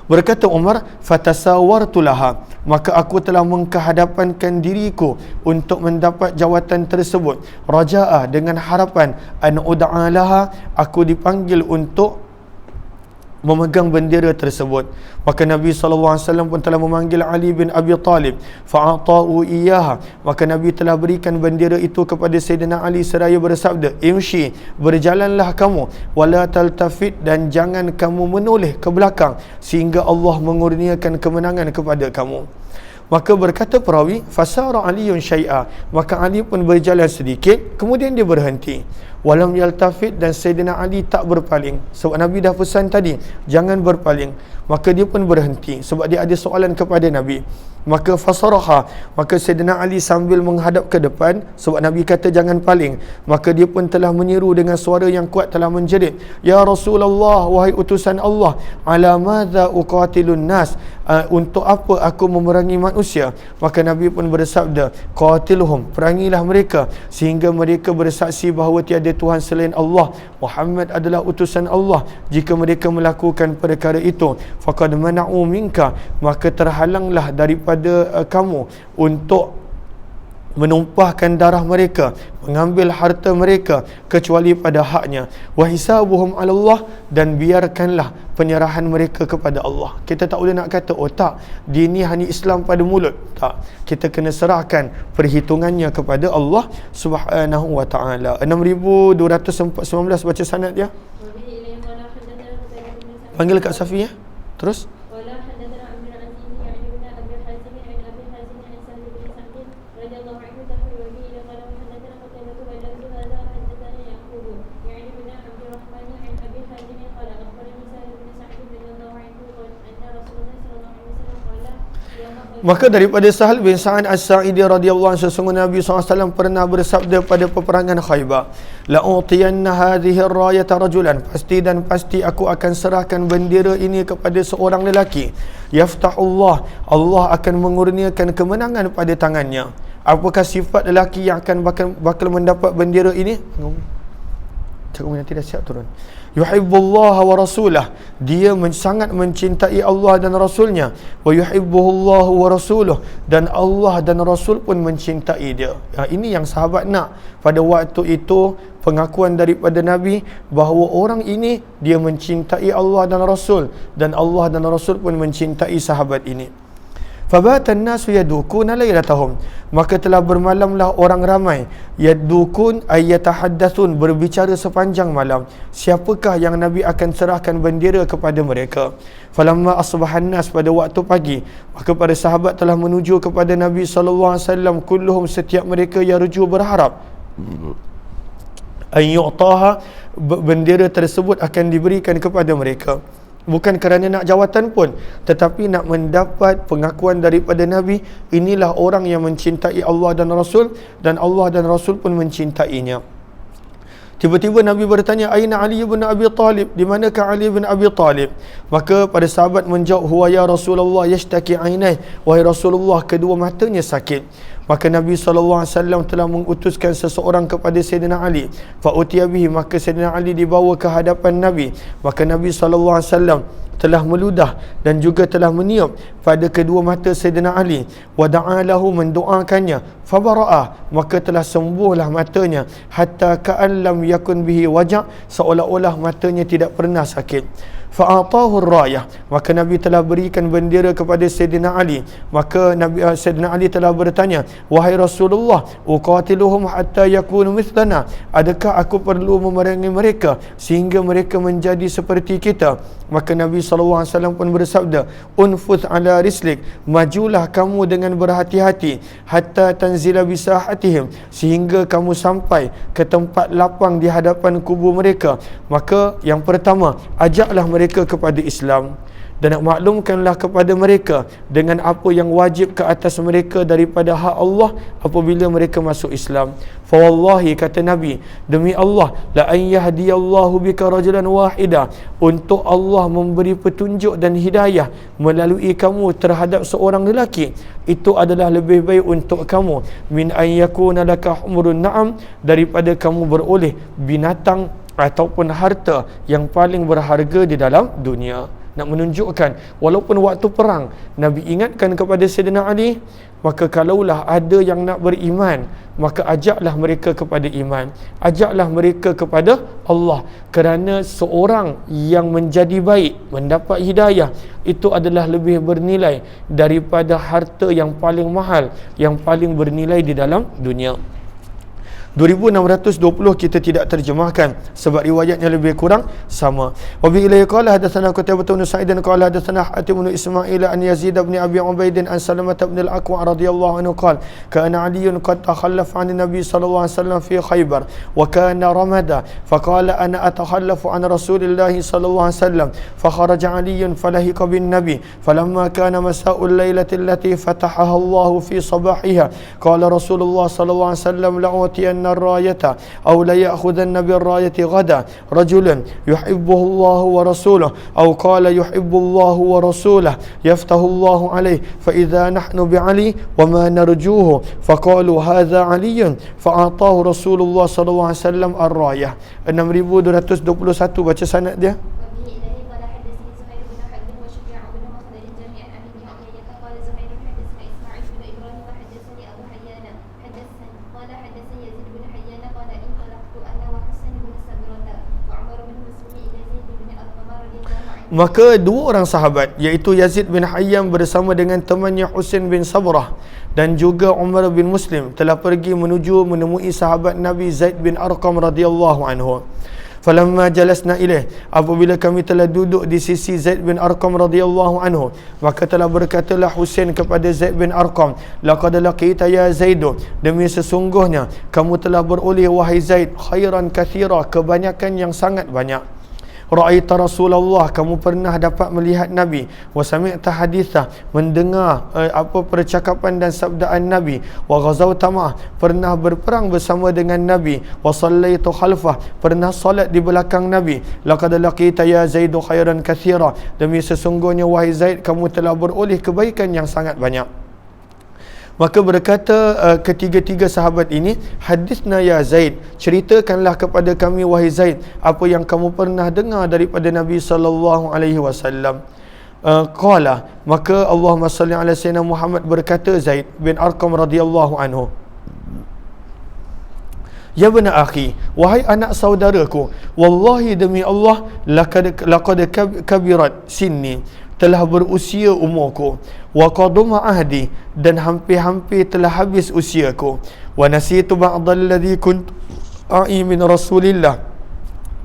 Berkata Umar, fatasawartu laha, maka aku telah menghadapankan diriku untuk mendapat jawatan tersebut, rajaa, dengan harapan, an ud'a laha, aku dipanggil untuk memegang bendera tersebut. Maka Nabi SAW pun telah memanggil Ali bin Abi Talib, fa'ata'u iyaha, maka Nabi telah berikan bendera itu kepada Sayyidina Ali seraya bersabda, imshi, berjalanlah kamu, wala taltafit, dan jangan kamu menoleh ke belakang sehingga Allah mengurniakan kemenangan kepada kamu. Maka berkata perawi, fasara Aliyun syai'a, maka Ali pun berjalan sedikit, kemudian dia berhenti. Walam yaltafit, dan Sayyidina Ali tak berpaling, sebab Nabi dah pesan tadi, jangan berpaling. Maka dia pun berhenti, sebab dia ada soalan kepada Nabi. Maka fasaraha, maka Sayyidina Ali sambil menghadap ke depan, sebab Nabi kata jangan paling, maka dia pun telah menyeru dengan suara yang kuat, telah menjerit, ya Rasulullah, wahai utusan Allah, ala madza uqatilun nas, untuk apa aku memerangi manusia? Maka Nabi pun bersabda, qatilhum, perangilah mereka sehingga mereka bersaksi bahawa tiada Tuhan selain Allah, Muhammad adalah utusan Allah. Jika mereka melakukan perkara itu, faqad mana'u minka, maka terhalanglah daripada kamu untuk menumpahkan darah mereka, mengambil harta mereka kecuali pada haknya, wa hisabuhum 'ala Allah, dan biarkanlah penyerahan mereka kepada Allah. Kita tak boleh nak kata, oh tak, dia ni hanya Islam pada mulut. Tak, kita kena serahkan perhitungannya kepada Allah Subhanahu wa taala. 6219 baca sanad dia. Panggil Kak Safi ya. Terus maka daripada Sahal bin Sa'ad As-Sa'idi radhiyallahu anhu, sesungguhnya Nabi SAW pernah bersabda pada peperangan Khaybar, la utiyanna hadhihi ar-rayata rajulan, pasti dan pasti aku akan serahkan bendera ini kepada seorang lelaki, yaftahullah, Allah akan mengurniakan kemenangan pada tangannya. Apakah sifat lelaki yang akan bakal mendapat bendera ini? Cakap nanti dah siap turun. Yuhibbullah wa rasulah, dia sangat mencintai Allah dan Rasulnya, wa yuhibbuhullah wa rasuluh, dan Allah dan Rasul pun mencintai dia. Ini yang sahabat nak pada waktu itu, pengakuan daripada Nabi bahawa orang ini dia mencintai Allah dan Rasul, dan Allah dan Rasul pun mencintai sahabat ini. Fabatan nasu yadukuna lailatahum, maka telah bermalamlah orang ramai, yadukun ay yatahaddatsun, berbicara sepanjang malam, siapakah yang Nabi akan serahkan bendera kepada mereka. Falamma asbahan nas, pada waktu pagi, maka para sahabat telah menuju kepada Nabi SAW, kulluhum, setiap mereka, yarju, berharap, an yu'taha, bendera tersebut akan diberikan kepada mereka. Bukan kerana nak jawatan pun, tetapi nak mendapat pengakuan daripada Nabi, inilah orang yang mencintai Allah dan Rasul, dan Allah dan Rasul pun mencintainya. Tiba-tiba Nabi bertanya, aina Ali bin Abi Talib, di manakah Ali bin Abi Talib? Maka pada sahabat menjawab, huwa ya Rasulullah yashtaki ainai, wahai Rasulullah, kedua matanya sakit. Maka Nabi SAW telah mengutuskan seseorang kepada Sayyidina Ali, fa'utiya bihi, maka Sayyidina Ali dibawa ke hadapan Nabi. Maka Nabi SAW telah meludah dan juga telah meniup pada kedua mata Sayyidina Ali, wa da'alahu, mendoakannya, fabara'a, maka telah sembuhlah matanya, hatta ka'an lam yakun bihi wajah, seolah-olah matanya tidak pernah sakit. fa'atahu ar-rayah, maka Nabi telah berikan bendera kepada Sayyidina Ali. Maka Sayyidina Ali telah bertanya, wahai Rasulullah, uqatiluhum hatta yakunu mithlana, adakah aku perlu memerangi mereka sehingga mereka menjadi seperti kita? Maka Nabi SAW pun bersabda, unfuth ala rislik, majulah kamu dengan berhati-hati, hatta tanzila bisahatihim, sehingga kamu sampai ke tempat lapang di hadapan kubu mereka. Maka yang pertama, ajaklah mereka kepada Islam, dan maklumkanlah kepada mereka dengan apa yang wajib ke atas mereka daripada hak Allah apabila mereka masuk Islam. Fa wallahi, kata Nabi, demi Allah, la an yahdiyallahu bika rajulan wahida, untuk Allah memberi petunjuk dan hidayah melalui kamu terhadap seorang lelaki, itu adalah lebih baik untuk kamu min an yakuna laka humrun na'am, daripada kamu beroleh binatang ataupun harta yang paling berharga di dalam dunia. Nak menunjukkan walaupun waktu perang Nabi ingatkan kepada Sayyidina Ali, maka kalaulah ada yang nak beriman, maka ajaklah mereka kepada iman, ajaklah mereka kepada Allah, kerana seorang yang menjadi baik, mendapat hidayah, itu adalah lebih bernilai daripada harta yang paling mahal, yang paling bernilai di dalam dunia. 2620 kita tidak terjemahkan sebab riwayatnya lebih kurang sama. Wa bi ilayhi qala hadatsana Qutaibah bin Sa'id qala hadatsana Hatim bin Ismail an Yazid bin Abi Ubaid an Salamah bin al-Aqwa radhiyallahu anhu qala kana Ali qad takhallafa 'an Nabi sallallahu alaihi wasallam fi Khaybar wa kana ramada faqala ana atakhallafu 'an Rasulillah sallallahu alaihi wasallam fa kharaja Ali falahiqa bin Nabi falamma kana masa'ul lailati allati fatahaha Allah fi sabahiha qala Rasulullah sallallahu alaihi wasallam la'utiyan الراية أو لا يأخذن بالراية غدا رجل يحبه الله ورسوله أو قال يحب الله ورسوله يفتح الله عليه فإذا نحن بعلي وما نرجوه فقالوا هذا علي فأعطاه رسول الله صلى الله عليه وسلم الراية. 6221 baca sanad dia. Maka dua orang sahabat, iaitu Yazid bin Hayyan bersama dengan temannya Husain bin Sabrah dan juga Umar bin Muslim, telah pergi menemui sahabat Nabi Zaid bin Arqam radhiyallahu anhu. Falamma jalasna ilaih, apabila kami telah duduk di sisi Zaid bin Arqam radhiyallahu anhu, maka telah berkatalah Husain kepada Zaid bin Arqam, laqad laqita ya Zaid, demi sesungguhnya kamu telah beroleh wahai Zaid khairan kathira, kebanyakan yang sangat banyak. Ra'aita Rasulullah, kamu pernah dapat melihat Nabi, wa sami'ta hadithah, mendengar apa percakapan dan sabdaan Nabi, wa ghazawta ma'ah, pernah berperang bersama dengan Nabi, wa sallaitu khalfah, pernah salat di belakang Nabi. Laqad laqita ya Zaid khairan kathira, demi sesungguhnya wahai Zaid kamu telah beroleh kebaikan yang sangat banyak. Maka berkata ketiga-tiga sahabat ini, hadisna ya Zaid, ceritakanlah kepada kami wahai Zaid apa yang kamu pernah dengar daripada Nabi sallallahu alaihi wasallam. Qala, maka Allahumma salli ala sayyidina Muhammad, berkata Zaid bin Arqam radhiyallahu anhu, ya bena akhi, wahai anak saudaraku, wallahi demi Allah, laqad kabirat sinni, telah berusia umurku, wa qaduma ahdi, dan hampir-hampir telah habis usiaku, wa nasitu ba'dal ladzi kuntu a'i min Rasulillah,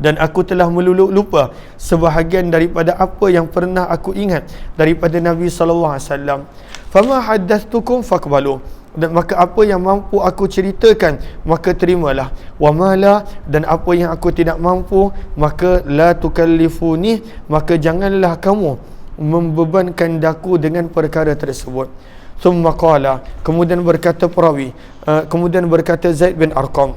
dan aku telah lupa sebahagian daripada apa yang pernah aku ingat daripada Nabi sallallahu alaihi wasallam. Fama haddathtukum faqbalu, dan maka apa yang mampu aku ceritakan maka terimalah, wa mala, dan apa yang aku tidak mampu maka la tukallifuni, maka janganlah kamu membebankan daku dengan perkara tersebut. Thumma qala, kemudian berkata perawi, kemudian berkata Zaid bin Arqam,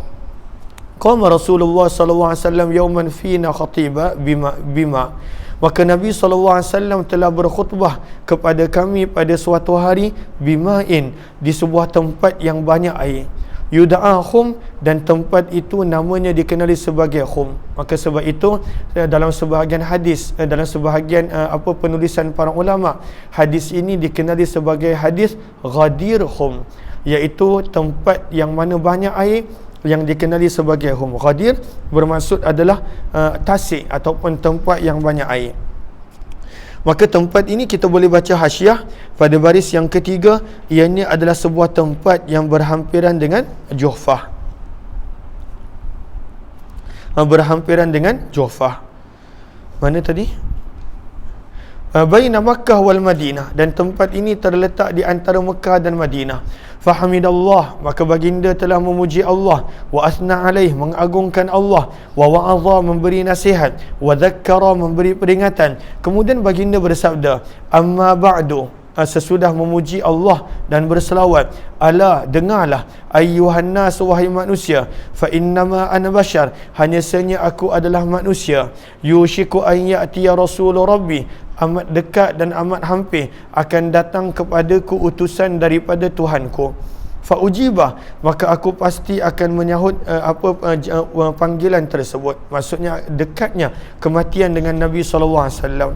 qama Rasulullah sallallahu alaihi wasallam yawman fina khatiba bima, maka Nabi sallallahu alaihi wasallam telah berkhutbah kepada kami pada suatu hari, bima'in, di sebuah tempat yang banyak air, yuda'a khum, dan tempat itu namanya dikenali sebagai khum. Maka sebab itu dalam sebahagian hadis, dalam sebahagian penulisan para ulama, hadis ini dikenali sebagai hadis Ghadir Khum, iaitu tempat yang mana banyak air yang dikenali sebagai Khum. Ghadir bermaksud adalah tasik ataupun tempat yang banyak air. Maka tempat ini kita boleh baca hasyiah pada baris yang ketiga, ianya adalah sebuah tempat yang berhampiran dengan Juhfah. Berhampiran dengan Juhfah. Mana tadi? Baina Makkah wal Madinah, dan tempat ini terletak di antara Mekah dan Madinah. Fahamidallah, maka baginda telah memuji Allah, wa asna alaih, mengagungkan Allah, wa wa'adha, memberi nasihat, wa dhakkara, memberi peringatan. Kemudian baginda bersabda, amma ba'du, sesudah memuji Allah dan berselawat, ala, dengarlah, ayyuhan nas, wahai manusia, fa innama ana bashar, hanya sahaja aku adalah manusia, yushiku an ya'tiya rasul rabbi, amat dekat dan amat hampir akan datang kepadaku utusan daripada Tuhanku. Faujibah, maka aku pasti akan menyahut panggilan tersebut. Maksudnya dekatnya kematian dengan Nabi SAW.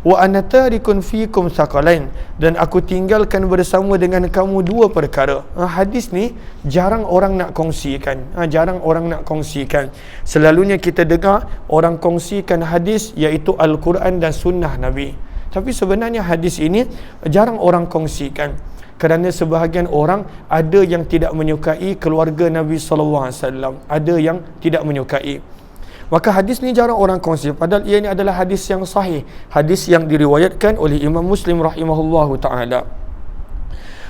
Wa ana tarikun fikum thaqalain, dan aku tinggalkan bersama dengan kamu dua perkara. Hadis ni jarang orang nak kongsikan. Jarang orang nak kongsikan. Selalunya kita dengar orang kongsikan hadis iaitu Al-Quran dan sunnah Nabi. Tapi sebenarnya hadis ini jarang orang kongsikan, kerana sebahagian orang ada yang tidak menyukai keluarga Nabi SAW, ada yang tidak menyukai. Maka hadis ni jarang orang kongsi, padahal ia ini adalah hadis yang sahih, hadis yang diriwayatkan oleh Imam Muslim rahimahullahu ta'ala.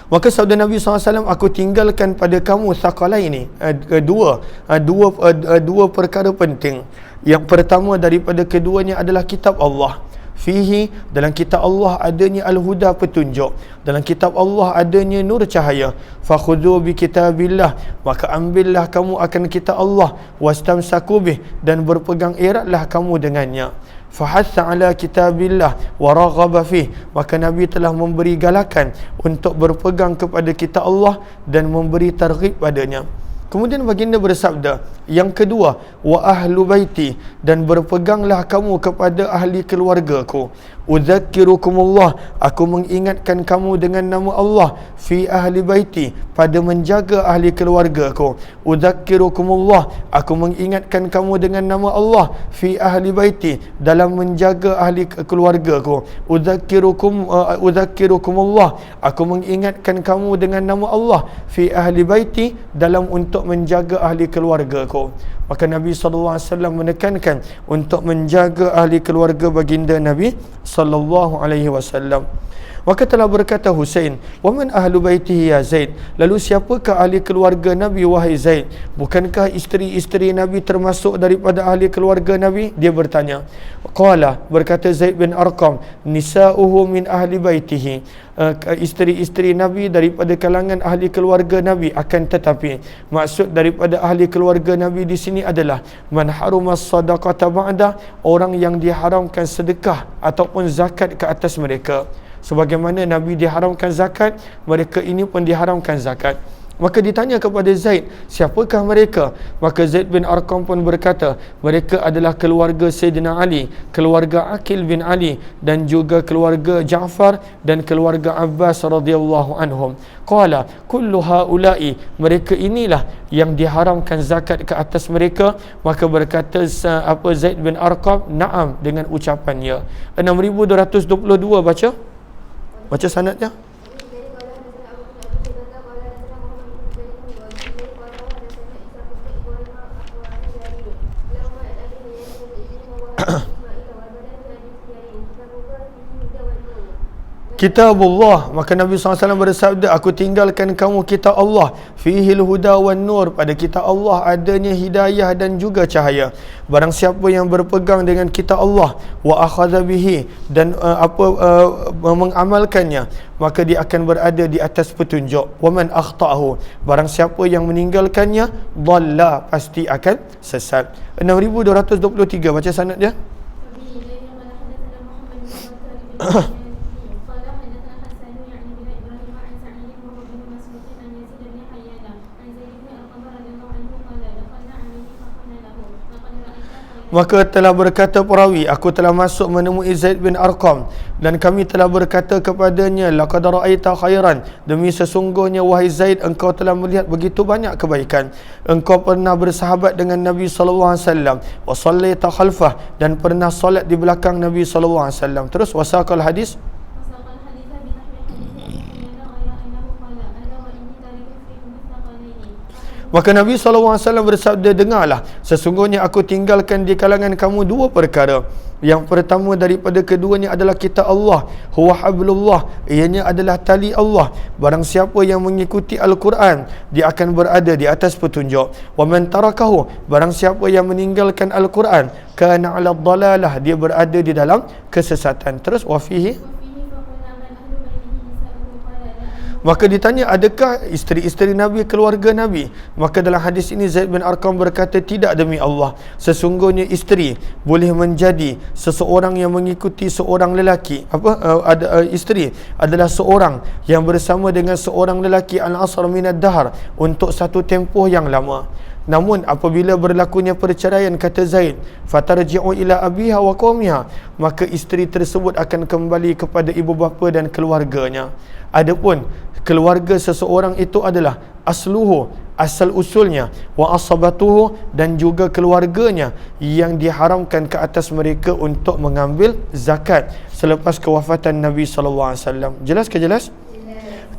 Maka sabda Nabi SAW, aku tinggalkan pada kamu thaqalaini, dua perkara penting. Yang pertama daripada keduanya adalah kitab Allah. Fihi, dalam kitab Allah adanya al-huda, petunjuk. Dalam kitab Allah adanya nur cahaya. Fakhudhu bi kitabillah, maka ambillah kamu akan kitab Allah, wastamsaku bih, dan berpegang eratlah kamu dengannya. Fahatha ala kitabillah wa raghaba fih, maka Nabi telah memberi galakan untuk berpegang kepada kitab Allah dan memberi targhib padanya. Kemudian baginda bersabda, yang kedua, wa ahlu baiti, dan berpeganglah kamu kepada ahli keluargaku. Udzakkirukumullah, aku mengingatkan kamu dengan nama Allah, fi ahli baiti, pada menjaga ahli keluargaku. Udzakkirukumullah, aku mengingatkan kamu dengan nama Allah, fi ahli baiti, dalam menjaga ahli keluargaku. Udzakkirukumullah, aku mengingatkan kamu dengan nama Allah, fi ahli baiti, dalam untuk menjaga ahli keluargaku. Maka Nabi SAW menekankan untuk menjaga ahli keluarga baginda Nabi SAW. Maka telah berkata Husain, wa man ahlu baitihi ya Zaid, lalu siapakah ahli keluarga Nabi wahai Zaid? Bukankah isteri-isteri Nabi termasuk daripada ahli keluarga Nabi? Dia bertanya. Qala, berkata Zaid bin Arqam, nisa'uhu min ahli baitihi, isteri-isteri Nabi daripada kalangan ahli keluarga Nabi. Akan tetapi maksud daripada ahli keluarga Nabi di sini adalah man harumas sadaqata ba'da, orang yang diharamkan sedekah ataupun zakat ke atas mereka. Sebagaimana Nabi diharamkan zakat, mereka ini pun diharamkan zakat. Maka ditanya kepada Zaid, siapakah mereka? Maka Zaid bin Arqam pun berkata, mereka adalah keluarga Sayyidina Ali, keluarga Aqil bin Ali, dan juga keluarga Ja'far dan keluarga Abbas radhiyallahu anhum. Qala kullu haula'i, mereka inilah yang diharamkan zakat ke atas mereka. Maka berkata Zaid bin Arqam, na'am, dengan ucapannya. 6222 baca sanadnya. Kitabullah, maka Nabi SAW bersabda, aku tinggalkan kamu kitab Allah, fihil huda wan nur, pada kitab Allah adanya hidayah dan juga cahaya. Barang siapa yang berpegang dengan kitab Allah, wa akhadha bihi, dan mengamalkannya, maka dia akan berada di atas petunjuk. Wa man akhta'ahu, barang siapa yang meninggalkannya, dhalla, pasti akan sesat. 6223 baca sanad dia. Maka telah berkata perawi, aku telah masuk menemui Zaid bin Arqam dan kami telah berkata kepadanya, laqad ra'aita khairan, demi sesungguhnya wahai Zaid, engkau telah melihat begitu banyak kebaikan. Engkau pernah bersahabat dengan Nabi sallallahu alaihi wasallam, wa sallaita khalfah, dan pernah solat di belakang Nabi sallallahu alaihi wasallam. Terus wasaqal hadis. Maka Nabi SAW bersabda, dengarlah, sesungguhnya aku tinggalkan di kalangan kamu dua perkara. Yang pertama daripada keduanya adalah kitab Allah, huwa hablullah, ianya adalah tali Allah. Barang siapa yang mengikuti Al-Quran, dia akan berada di atas petunjuk. Wa man tarakahu, barang siapa yang meninggalkan Al-Quran, kana ala dhalalah, dia berada di dalam kesesatan. Terus wa fihi, maka ditanya, adakah isteri-isteri Nabi keluarga Nabi? Maka dalam hadis ini Zaid bin Arqam berkata, tidak demi Allah, sesungguhnya isteri boleh menjadi seseorang yang mengikuti seorang lelaki. Isteri adalah seorang yang bersama dengan seorang lelaki al-asr minad dahr, untuk satu tempoh yang lama. Namun apabila berlakunya perceraian, kata Zaid, fatarji'u ila abiha wa qaumiha, maka isteri tersebut akan kembali kepada ibu bapa dan keluarganya. Adapun keluarga seseorang itu adalah asluhu, asal usulnya, wa asabatuhu, dan juga keluarganya yang diharamkan ke atas mereka untuk mengambil zakat selepas kewafatan Nabi sallallahu alaihi wasallam. Jelas ke jelas?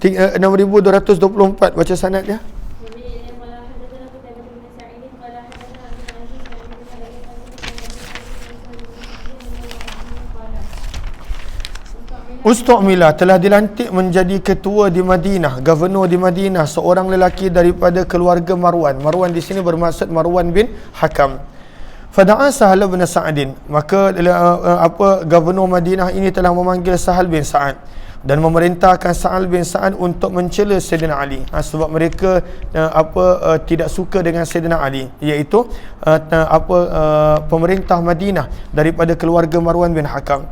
6224 baca sanad dia. Ustu'mila, telah dilantik menjadi ketua di Madinah, gubernur di Madinah, seorang lelaki daripada keluarga Marwan. Marwan di sini bermaksud Marwan bin Hakam. Fada'a Sahal bin Sa'adin, maka gubernur Madinah ini telah memanggil Sahal bin Sa'ad dan memerintahkan Sahal bin Sa'ad untuk mencela Sayyidina Ali, sebab mereka tidak suka dengan Sayyidina Ali, iaitu pemerintah Madinah daripada keluarga Marwan bin Hakam.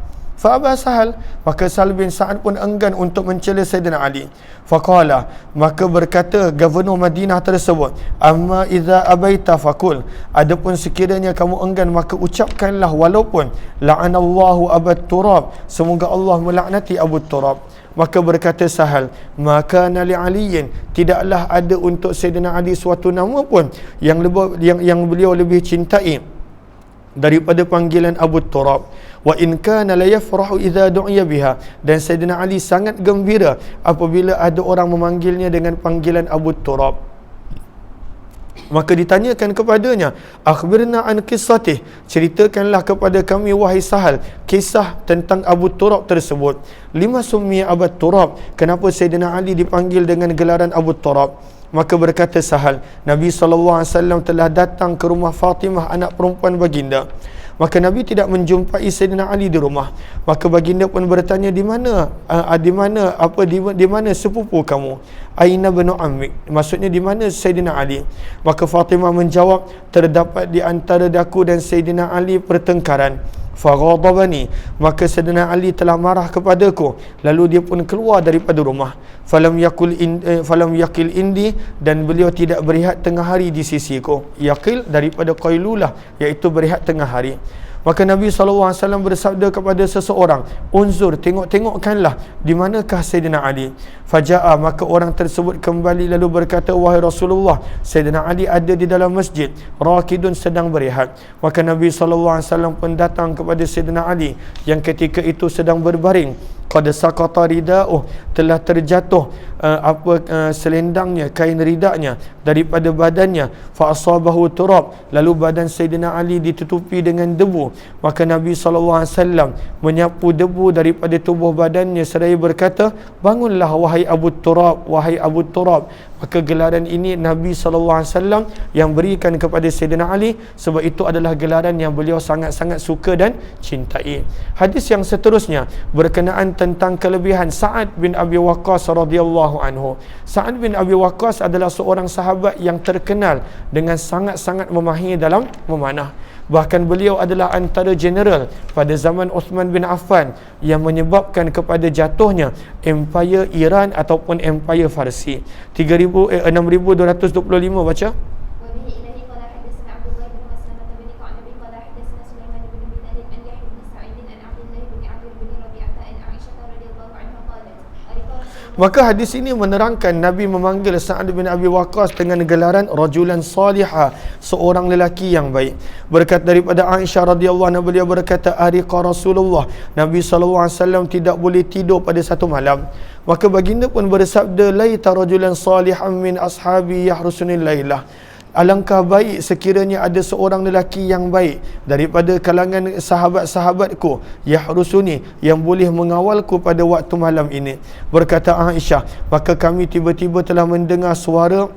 Fa'aba Sahal, maka Sahal bin Sa'ad pun enggan untuk mencela Sayyidina Ali. Faqala, maka berkata gubernur Madinah tersebut, amma idza abaita faqul, adapun sekiranya kamu enggan, maka ucapkanlah, walaupun la'anallahu abat turab, semoga Allah melaknati Abu Turab. Maka berkata Sahal, maka nali aliyin, tidaklah ada untuk Sayyidina Ali suatu nama pun yang beliau lebih cintai daripada panggilan Abu Turab. Wa in kana la yafrahu idza du'iya biha, dan Sayyidina Ali sangat gembira apabila ada orang memanggilnya dengan panggilan Abu Turab. Maka ditanyakan kepadanya, akhbirna an qissatih, ceritakanlah kepada kami wahai Sahal kisah tentang Abu Turab tersebut. Lima summiya Abu Turab, kenapa Sayyidina Ali dipanggil dengan gelaran Abu Turab? Maka berkata Sahal, Nabi SAW telah datang ke rumah Fatimah, anak perempuan baginda. Maka Nabi tidak menjumpai Sayyidina Ali di rumah. Maka baginda pun bertanya, di mana sepupu kamu? Aina banu ammik, maksudnya di mana Sayyidina Ali? Maka Fatimah menjawab, terdapat di antara daku dan Sayyidina Ali pertengkaran. Faghadabani, maka Sayyidina Ali telah marah kepadaku, lalu dia pun keluar daripada rumah. Falam yakil indi, dan beliau tidak berehat tengah hari di sisiku. Yakil daripada qailulah, iaitu berehat tengah hari. Maka Nabi SAW bersabda kepada seseorang, unzur, tengok-tengokkanlah di manakah Sayyidina Ali. Faja'a, maka orang tersebut kembali lalu berkata, wahai Rasulullah, Sayyidina Ali ada di dalam masjid, raqidun, sedang berehat. Maka Nabi SAW pun datang kepada Sayyidina Ali yang ketika itu sedang berbaring. Qad saqata rida'uh, telah terjatuh selendangnya, kain ridaknya daripada badannya. Fa asabahu turab, lalu badan Sayyidina Ali ditutupi dengan debu. Maka Nabi SAW menyapu debu daripada tubuh badannya seraya berkata, bangunlah wahai Abu Turab, wahai Abu Turab. Maka gelaran ini Nabi SAW yang berikan kepada Sayyidina Ali, sebab itu adalah gelaran yang beliau sangat-sangat suka dan cintai. Hadis yang seterusnya berkenaan tentang kelebihan Sa'ad bin Abi Waqqas radhiyallahu anhu. Sa'ad bin Abi Waqqas adalah seorang sahabat yang terkenal dengan sangat-sangat memahir dalam memanah. Bahkan beliau adalah antara general pada zaman Uthman bin Affan yang menyebabkan kepada jatuhnya Empire Iran ataupun Empire Farsi. 6225 baca. Maka hadis ini menerangkan Nabi memanggil Sa'ad bin Abi Waqqas dengan gelaran rajulan salihah, seorang lelaki yang baik. Berkat daripada Aisyah radhiyallahu anha, beliau berkata, ariqa Rasulullah, Nabi SAW tidak boleh tidur pada satu malam. Maka baginda pun bersabda, laita rajulan salihan min ashabi yahrusunil lailah, alangkah baik sekiranya ada seorang lelaki yang baik daripada kalangan sahabat-sahabatku, yahrusuni, yang boleh mengawalku pada waktu malam ini. Berkata Aisyah, maka kami tiba-tiba telah mendengar suara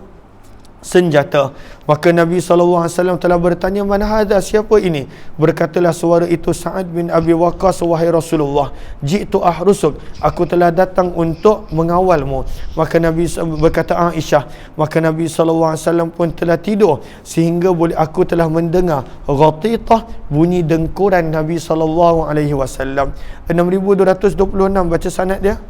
senjata. Maka Nabi SAW telah bertanya, mana hadha, siapa ini? Berkatalah suara itu, Sa'ad bin Abi Waqqas, wahai Rasulullah, ji'tu ahrusuk, aku telah datang untuk mengawalmu. Maka Nabi berkata Aisyah, maka Nabi SAW pun telah tidur sehingga aku telah mendengar ghatitah, bunyi dengkuran Nabi SAW. 6226 baca sanad dia.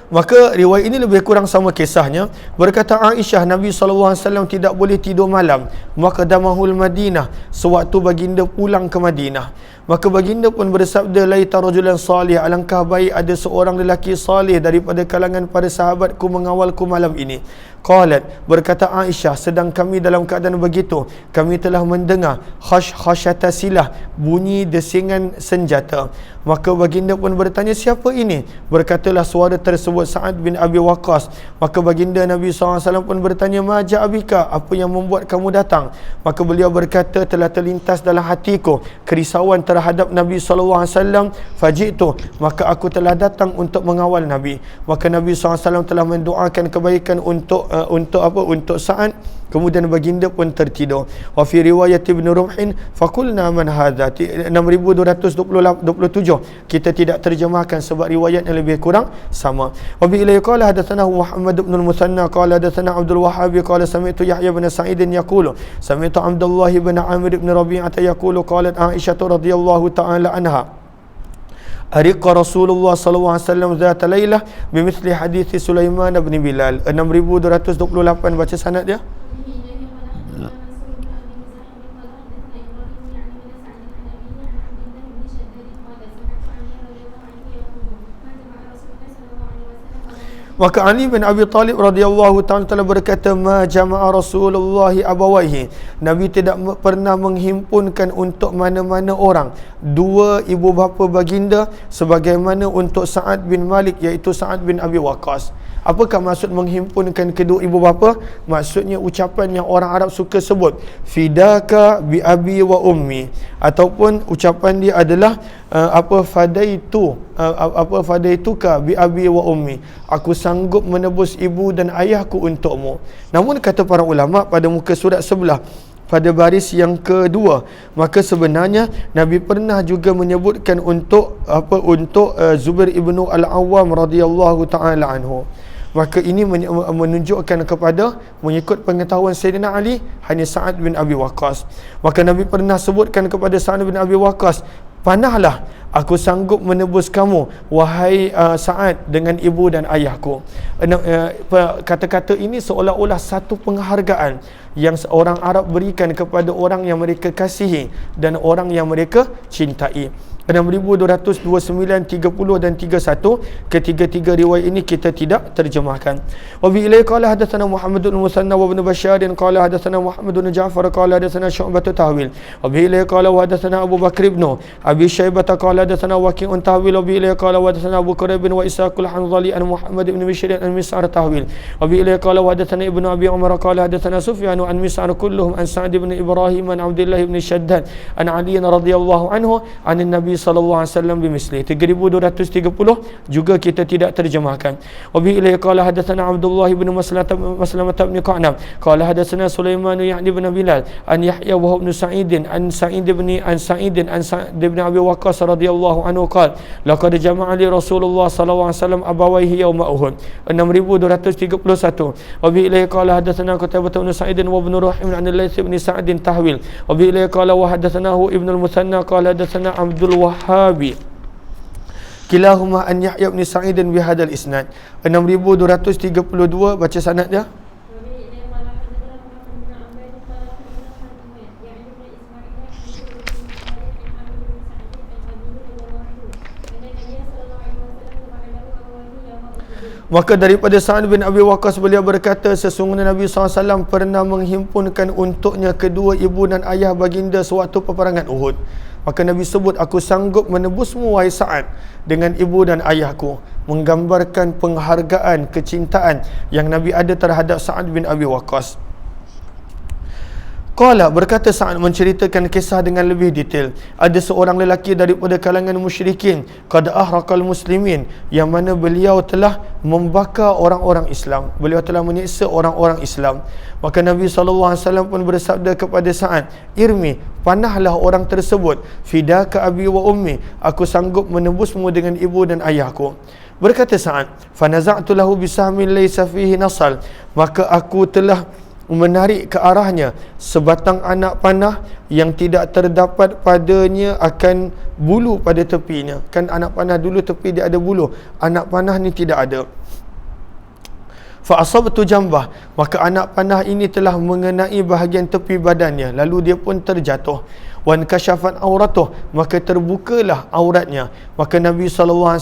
Maka riwayat ini lebih kurang sama kisahnya. Berkata Aisyah, Nabi SAW tidak boleh tidur malam. Maka damahul Madinah, sewaktu baginda pulang ke Madinah. Maka baginda pun bersabda, laita rajulan salih, alangkah baik ada seorang lelaki salih daripada kalangan para sahabatku mengawalku malam ini. Qalat, berkata Aisyah, sedang kami dalam keadaan begitu, kami telah mendengar khashyata silah, bunyi desingan senjata. Maka baginda pun bertanya, siapa ini? Berkatalah suara tersebut Sa'ad bin Abi Waqqas. Maka baginda Nabi SAW pun bertanya, ma ja'abika, apa yang membuat kamu datang? Maka beliau berkata, telah terlintas dalam hatiku kerisauan terhadap Nabi SAW, faji'tu, maka aku telah datang untuk mengawal Nabi. Maka Nabi SAW telah mendoakan kebaikan untuk Sa'ad. Kemudian baginda pun tertidur. Wa fi riwayat Ibn Rumhin, faqulna man hadha, 6227. Kita tidak terjemahkan sebab riwayat yang lebih kurang sama. Wa bi ilay qala hadatsana Muhammad ibn al-Musanna qala hadatsana Abdul Wahhab qala sami'tu Yahya bin Sa'id yaqulu sami'tu Abdullah bin Amir bin Rabi'ah yaqulu qalat Aisyah radhiyallahu ta'ala anha, ariqa Rasulullah sallallahu alaihi wasallam zat lailah bimithli hadits Sulaiman bin Bilal. 6228 baca sanad dia. Maka Ali bin Abi Talib radhiyallahu ta'ala telah berkata, ma jama'a Rasulullah abawaihi, Nabi tidak pernah menghimpunkan untuk mana-mana orang dua ibu bapa baginda sebagaimana untuk Sa'ad bin Malik, iaitu Sa'ad bin Abi Waqqas. Apakah maksud menghimpunkan kedua ibu bapa? Maksudnya ucapan yang orang Arab suka sebut, fidaka bi abi wa ummi, ataupun ucapan dia adalah fadaituka bi abi wa ummi, aku sanggup menebus ibu dan ayahku untukmu. Namun kata para ulama pada muka surat sebelah pada baris yang kedua, maka sebenarnya Nabi pernah juga menyebutkan untuk Zubair ibnu Al-Awwam radhiyallahu taala anhu. Maka ini menunjukkan kepada mengikut pengetahuan Sayyidina Ali hanya Sa'ad bin Abi Waqqas. Maka Nabi pernah sebutkan kepada Sa'ad bin Abi Waqqas, panahlah, aku sanggup menebus kamu wahai Sa'ad dengan ibu dan ayahku. Kata-kata ini seolah-olah satu penghargaan yang seorang Arab berikan kepada orang yang mereka kasihi dan orang yang mereka cintai. 6229, 30 dan 31, ketiga-tiga riwayat ini kita tidak terjemahkan. Wa bi ilay qala hadatsana Muhammad bin Musanna wa ibn Bashar qala hadatsana Muhammad bin Ja'far qala hadatsana Syu'bah tahwil. Wa bi ilay qala wa hadatsana Abu Bakr ibn Abi Syaibah qala hadatsana Waqi'un tahwil. Wa bi ilay qala wa hadatsana Abu Quraib wa Ishaq al-Hanzali an Muhammad ibn Bishr an Mis'ar tahwil. Wa bi ilay qala wa hadatsana Ibnu Abi Umar qala hadatsana Sufyan an Mis'ar kulluhum an Sa'd ibn Ibrahim an Abdullah ibn Shaddad an Ali radhiyallahu anhu an Nabi sallallahu alaihi wasallam bimisli. 3230 juga kita tidak terjemahkan. Wa bi ilay qala hadatsana Abdullah ibn Maslamah bin Qanab qala hadatsana Sulaiman ya'ni ibn Bilal an Yahya wa ibn Sa'id an Sa'id ibn Abi Waqqas radhiyallahu anhu qala laqad jama'a li Rasulullah sallallahu alaihi wasallam abawaihi yawma Uhud. 6231. Wa bi ilay qala hadatsana Qutaibah bin Sa'id wa ibn Rahim an Laits bin Sa'd tahwil. Wa bi ilay qala wa hadatsanahu Ibn al-Musanna qala hadatsana Abdul Wahhab kilahuma an Yahya bin Sa'id bi hadal isnad. 6232 baca sanad dia. Maka daripada Sa'ad bin Abi Waqqas beliau berkata, sesungguhnya Nabi SAW pernah menghimpunkan untuknya kedua ibu dan ayah baginda sewaktu peperangan Uhud. Maka Nabi sebut, aku sanggup menebusmu wahai Sa'ad dengan ibu dan ayahku, menggambarkan penghargaan, kecintaan yang Nabi ada terhadap Sa'ad bin Abi Waqqas. Qala, berkata Sa'ad menceritakan kisah dengan lebih detail. Ada seorang lelaki daripada kalangan musyrikin, qad ahraqal muslimin, yang mana beliau telah membakar orang-orang Islam. Beliau telah menyiksa orang-orang Islam. Maka Nabi SAW pun bersabda kepada Sa'ad, irmi, panahlah orang tersebut, fidaka abi wa ummi, aku sanggup menebusmu dengan ibu dan ayahku. Berkata Sa'ad, fanaza'tu lahu bisahmin laysa fihi nasal, maka aku telah menarik ke arahnya sebatang anak panah yang tidak terdapat padanya akan bulu pada tepinya. Kan anak panah dulu tepi dia ada bulu, anak panah ni tidak ada. Fa asabtu jambah, maka anak panah ini telah mengenai bahagian tepi badannya, lalu dia pun terjatuh. Wan kasyafat auratuh, maka terbukalah auratnya. Maka Nabi SAW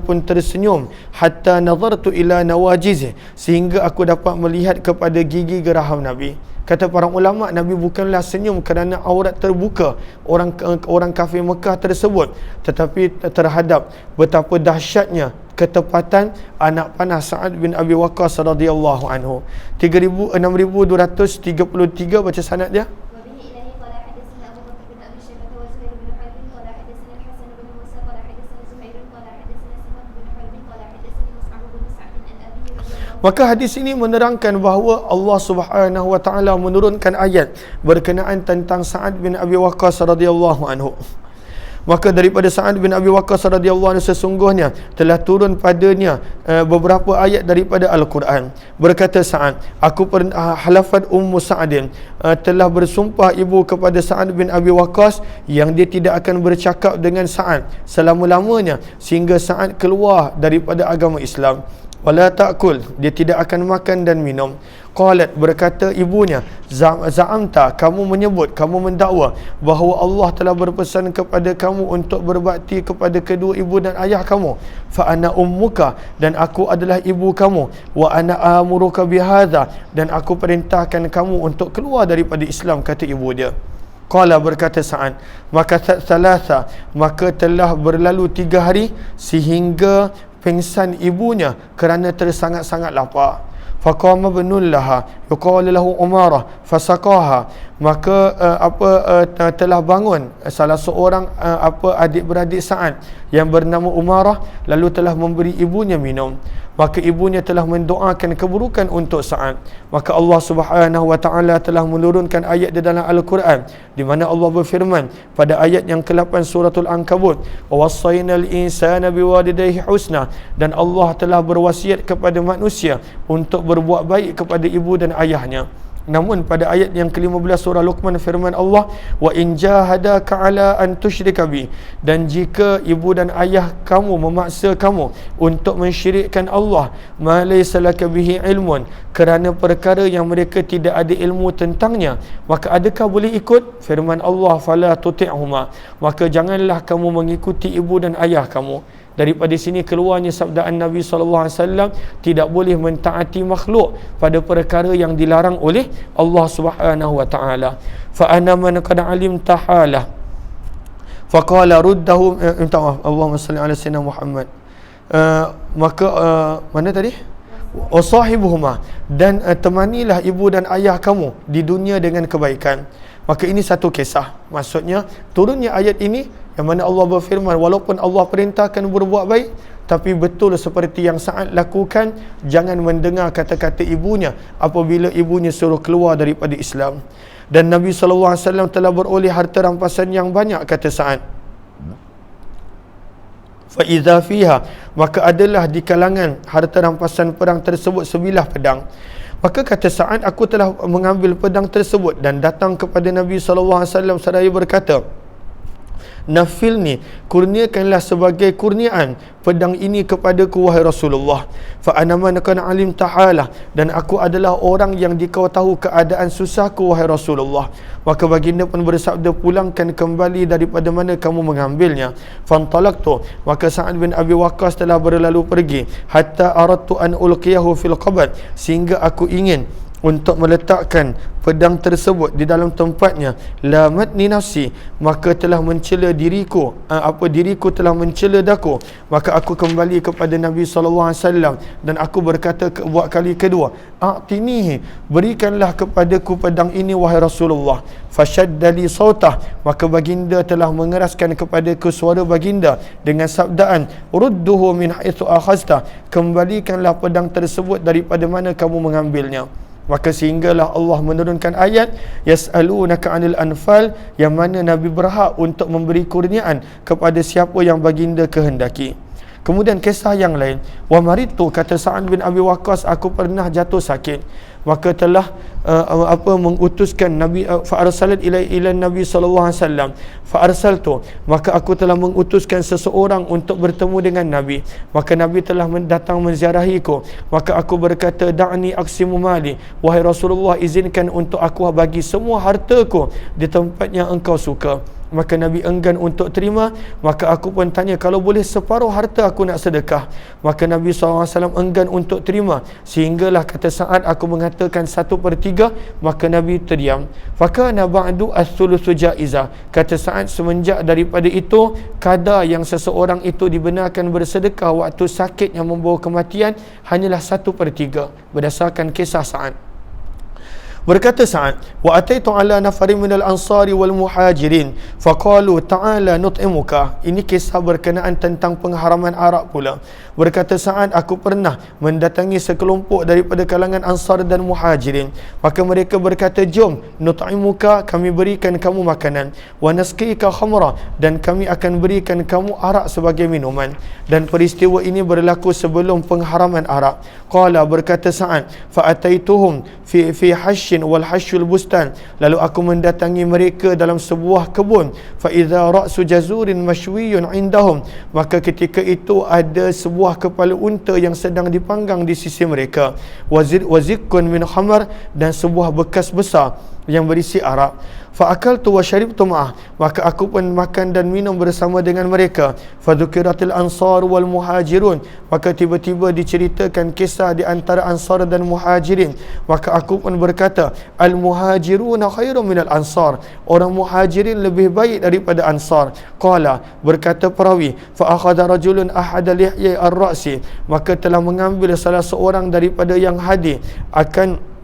pun tersenyum, hatta nazartu ila nawajizih, sehingga aku dapat melihat kepada gigi geraham Nabi. Kata para ulama, Nabi bukanlah senyum kerana aurat terbuka orang kafir Mekah tersebut, tetapi terhadap betapa dahsyatnya ketepatan anak panah Sa'ad bin Abi Waqqas radhiyallahu anhu. 6233 baca sanad dia. Maka hadis ini menerangkan bahawa Allah Subhanahu wa taala menurunkan ayat berkenaan tentang Sa'ad bin Abi Waqqas radhiyallahu anhu. Maka daripada Sa'ad bin Abi Waqqas radhiyallahu anhu sesungguhnya telah turun padanya beberapa ayat daripada Al-Quran. Berkata Sa'ad, aku halafat Ummu Sa'adin, telah bersumpah ibu kepada Sa'ad bin Abi Waqqas yang dia tidak akan bercakap dengan Sa'ad selama-lamanya sehingga Sa'ad keluar daripada agama Islam. Wala ta'kul, dia tidak akan makan dan minum. Qalat, berkata ibunya, za'amta, kamu menyebut, kamu mendakwa bahawa Allah telah berpesan kepada kamu untuk berbakti kepada kedua ibu dan ayah kamu. Fa ana ummuka, dan aku adalah ibu kamu. Wa ana amuruka bihadza, dan aku perintahkan kamu untuk keluar daripada Islam, kata ibu dia. Qala, berkata Sa'ad, maka thalatha, maka telah berlalu 3 hari sehingga pingsan ibunya kerana tersangat-sangat lapar. Faqama ibnul laha yuqalu lahu Umarah fasaqaha, maka telah bangun salah seorang adik-beradik Sa'ad yang bernama Umarah, lalu telah memberi ibunya minum. Maka ibunya telah mendoakan keburukan untuk Sa'ad. Maka Allah Subhanahu wa taala telah menurunkan ayat di dalam Al-Quran di mana Allah berfirman pada ayat yang ke-8 suratul Ankabut, wa wassaynal insana biwalidayhi husna, dan Allah telah berwasiat kepada manusia untuk berbuat baik kepada ibu dan ayahnya. Namun pada ayat yang ke-15 surah Luqman firman Allah, wa in jahadaka ala an tusyrika bi, dan jika ibu dan ayah kamu memaksa kamu untuk mensyirikkan Allah, ma laysa laka bihi ilmun, kerana perkara yang mereka tidak ada ilmu tentangnya, maka adakah boleh ikut? Firman Allah, fala tuti'huma, maka janganlah kamu mengikuti ibu dan ayah kamu. Daripada sini keluarnya sabdaan Nabi SAW, tidak boleh mentaati makhluk pada perkara yang dilarang oleh Allah Subhanahu wa taala. Fa ana man qad alimta halah faqala ruddahu, Allahumma salli ala sayyidina Muhammad. Maka mana tadi? Wasahibuhuma, dan temanilah ibu dan ayah kamu di dunia dengan kebaikan. Maka ini satu kisah. Maksudnya turunnya ayat ini yang mana Allah berfirman, walaupun Allah perintahkan berbuat baik, tapi betul seperti yang Sa'ad lakukan, jangan mendengar kata-kata ibunya apabila ibunya suruh keluar daripada Islam. Dan Nabi SAW telah beroleh harta rampasan yang banyak, kata Sa'ad. Fa'idha fiha, maka adalah di kalangan harta rampasan perang tersebut sebilah pedang. Maka kata Sa'ad, aku telah mengambil pedang tersebut dan datang kepada Nabi SAW seraya berkata, Nafilni, kurniakanlah sebagai kurniaan pedang ini kepadaku wahai Rasulullah. Fa ana man kana alim ta'ala, dan aku adalah orang yang dikau tahu keadaan susahku wahai Rasulullah. Maka baginda pun bersabda, pulangkan kembali daripada mana kamu mengambilnya. Fantalaqtu, maka Sa'ad bin Abi Waqqas telah berlalu pergi, hatta aradtu an ulqiyahu fil qabr, sehingga aku ingin untuk meletakkan pedang tersebut di dalam tempatnya. Lamatni nafsi, maka telah mencela diriku, diriku telah mencela daku. Maka aku kembali kepada Nabi SAW dan aku berkata buat kali kedua, a'tinihi, berikanlah kepadaku pedang ini wahai Rasulullah. Fashadda li sautah, maka baginda telah mengeraskan kepadaku suara baginda dengan sabdaan, rudduhu min haitsu akhazta, kembalikanlah pedang tersebut daripada mana kamu mengambilnya. Maka sehinggalah Allah menurunkan ayat yas'alunaka 'anil anfal, yang mana Nabi berhak untuk memberi kurniaan kepada siapa yang baginda kehendaki. Kemudian kisah yang lain, wa maritu, kata Sa'ad bin Abi Waqqas, aku pernah jatuh sakit, maka telah mengutuskan Nabi fa arsalat ila Nabi sallallahu alaihi wasallam fa arsaltu, maka aku telah mengutuskan seseorang untuk bertemu dengan Nabi. Maka Nabi telah datang menziarahiku, maka aku berkata, da'ni aqsimu mali, wahai Rasulullah, izinkan untuk aku bagi semua hartaku di tempat yang engkau suka. Maka Nabi enggan untuk terima. Maka aku pun tanya, kalau boleh separuh harta aku nak sedekah. Maka Nabi SAW enggan untuk terima, sehinggalah kata Sa'ad, aku mengatakan 1/3, maka Nabi terdiam. Fakana ba'du as-thuluthu jaizah, kata Sa'ad, semenjak daripada itu, kadar yang seseorang itu dibenarkan bersedekah waktu sakit yang membawa kematian hanyalah 1/3, berdasarkan kisah Sa'ad. Berkata Sa'ad, wa ataitu ala nafarin minal ansari wal muhajirin faqalu ta'ala nut'imuka. Ini kisah berkenaan tentang pengharaman arak pula. Berkata Sa'ad, aku pernah mendatangi sekelompok daripada kalangan ansar dan muhajirin, maka mereka berkata, jom nut'imuka, kami berikan kamu makanan, wa nasqika khamra, dan kami akan berikan kamu arak sebagai minuman. Dan peristiwa ini berlaku sebelum pengharaman arak. Qala, berkata Sa'ad, fa ataituhum fi hash wal hashul bustan, lalu aku mendatangi mereka dalam sebuah kebun. Fa idza ra'su jazurin mashwiyun indahum, maka ketika itu ada sebuah kepala unta yang sedang dipanggang di sisi mereka. Wazikun min khamar, dan sebuah bekas besar yang berisi arak. Fa akaltu wa syaribtu ma'ah, maka aku pun makan dan minum bersama dengan mereka. Fa dzukiratil ansar wal muhajirun, maka tiba-tiba diceritakan kisah di antara ansar dan muhajirin. Maka aku pun berkata, al muhajiruna khairum minal ansar, orang muhajirin lebih baik daripada ansar. Qala, berkata perawi, fa akhadha rajulun ahada lihya ar-ra'si, maka telah mengambil salah seorang daripada yang hadir akan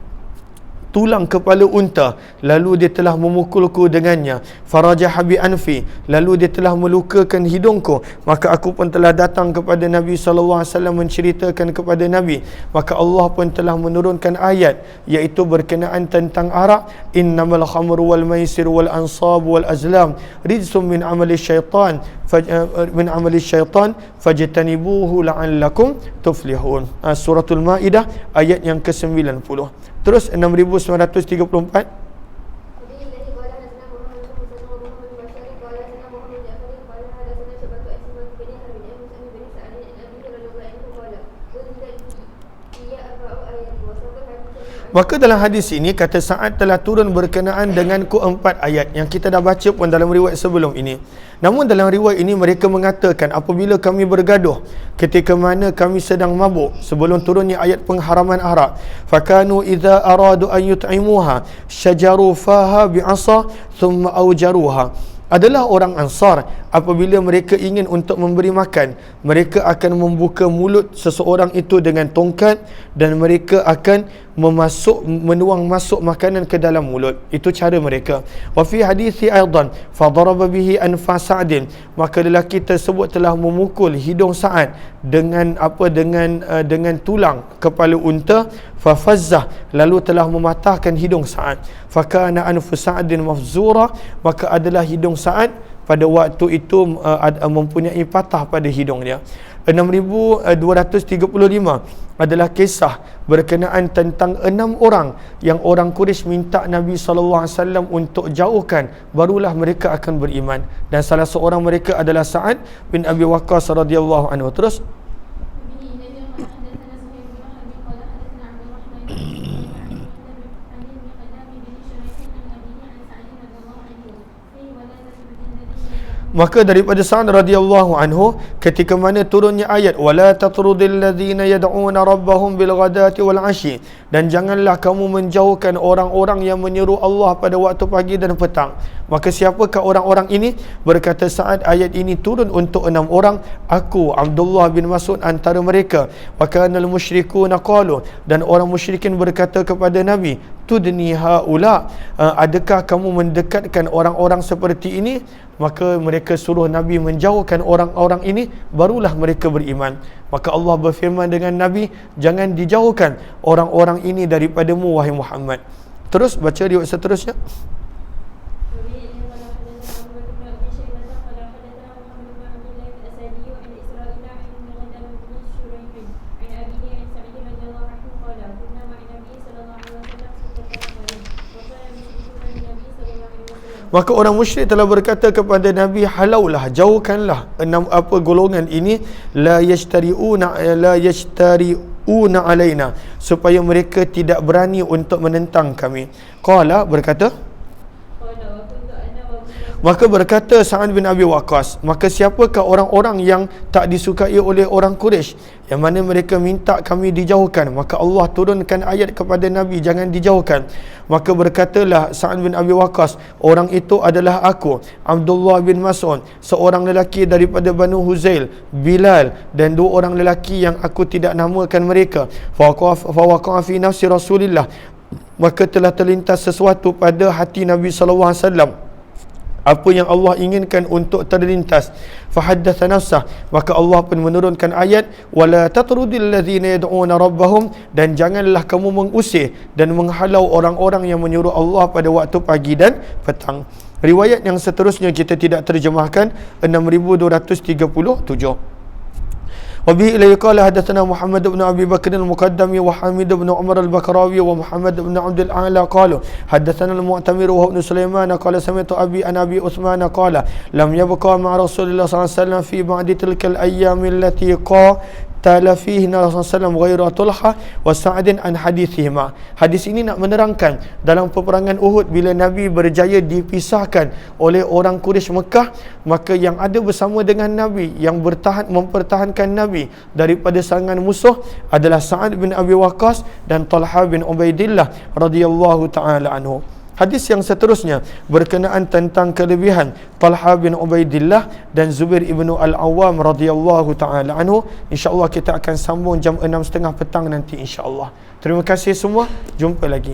tulang kepala unta, lalu dia telah memukulku dengannya. Farajah bi anfi, lalu dia telah melukakan hidungku. Maka aku pun telah datang kepada Nabi SAW menceritakan kepada Nabi. Maka Allah pun telah menurunkan ayat, iaitu berkenaan tentang arak. Innamal khamru wal maisir wal ansab wal azlam rijsum min amali syaitan fajtanibuhu la'allakum tuflihun. Suratul Maidah ayat yang ke-90. Terus 6934. Maka dalam hadis ini kata Sa'ad telah turun berkenaan dengan keempat ayat yang kita dah baca pun dalam riwayat sebelum ini. Namun dalam riwayat ini mereka mengatakan, apabila kami bergaduh ketika mana kami sedang mabuk sebelum turunnya ayat pengharaman arak, fakanu idza aradu an yut'imuha syajaru faha bi'asa thumma awjaruha. Adalah orang Ansar, apabila mereka ingin untuk memberi makan, mereka akan membuka mulut seseorang itu dengan tongkat dan mereka akan menuang masuk makanan ke dalam mulut. Itu cara mereka. Wa fi hadithi aidan fa daraba bihi anfa Sa'din, maka lelaki tersebut telah memukul hidung Sa'ad dengan dengan tulang kepala unta. Fa fazzah, lalu telah mematahkan hidung Sa'ad. Fa kana anfu Sa'din mafzura, maka adalah hidung Sa'ad pada waktu itu mempunyai patah pada hidungnya. 6235. adalah kisah berkenaan tentang 6 orang yang orang Quraisy minta Nabi SAW untuk jauhkan, barulah mereka akan beriman. Dan salah seorang mereka adalah Sa'ad bin Abi Waqqas radhiyallahu anhu. Terus maka daripada Sa'ad radhiyallahu anhu, ketika mana turunnya ayat wala tatrudil ladzina yad'una rabbahum bil ghadati wal 'ashyi, dan janganlah kamu menjauhkan orang-orang yang menyeru Allah pada waktu pagi dan petang. Maka siapakah orang-orang ini? Berkata Sa'ad, ayat ini turun untuk 6 orang, aku Abdullah bin Mas'ud antara mereka. Wa kanal musyrikuuna qalu, dan orang musyrikin berkata kepada Nabi, tudni haula, adakah kamu mendekatkan orang-orang seperti ini? Maka mereka suruh Nabi menjauhkan orang-orang ini, barulah mereka beriman. Maka Allah berfirman dengan Nabi, jangan dijauhkan orang-orang ini daripadamu wahai Muhammad. Terus baca riwayat seterusnya. Maka orang musyrik telah berkata kepada Nabi, halaulah, jauhkanlah 6 golongan ini, la yashtariuna alaina, supaya mereka tidak berani untuk menentang kami. Qala, berkata, maka berkata Sa'ad bin Abi Waqqas, maka siapakah orang-orang yang tak disukai oleh orang Quraisy, yang mana mereka minta kami dijauhkan? Maka Allah turunkan ayat kepada Nabi, jangan dijauhkan. Maka berkatalah Sa'ad bin Abi Waqqas, orang itu adalah aku, Abdullah bin Mas'ud, seorang lelaki daripada Banu Huzail, Bilal, dan 2 orang lelaki yang aku tidak namakan mereka. Fawaqa'a fi nafsi Rasulillah, maka telah terlintas sesuatu pada hati Nabi SAW, apa yang Allah inginkan untuk terlintas. Fahaddatha nafsah, maka Allah pun menurunkan ayat wala tatrudil ladzina yad'una rabbahum, dan janganlah kamu mengusir dan menghalau orang-orang yang menyuruh Allah pada waktu pagi dan petang. Riwayat yang seterusnya kita tidak terjemahkan, 6237. وبه إليه قال حدثنا محمد بن أبي بكر المقدمي وحميد بن عمر البكراوي ومحمد بن عبد الأعلى قالوا حدثنا المعتمر وهو ابن سليمان قال سمعت أبي عن أبي عثمان قال لم يبقى مع رسول الله صلى الله عليه وسلم في بعد تلك الأيام التي قاتل فيه Nabi SAW غير طلحة وسعد عن حديثهما. Hadis ini nak menerangkan dalam peperangan Uhud, bila Nabi berjaya dipisahkan oleh orang Quraisy Mekah, maka yang ada bersama dengan Nabi, yang mempertahankan Nabi daripada serangan musuh adalah Sa'ad bin Abi Waqqas dan Talha bin Ubaidillah radhiyallahu taala anhu. Hadis yang seterusnya berkenaan tentang kelebihan Talha bin Ubaidillah dan Zubair ibnu Al-Awwam radhiyallahu taala anhu. InsyaAllah kita akan sambung jam 6.30 petang nanti insyaAllah. Terima kasih semua, jumpa lagi.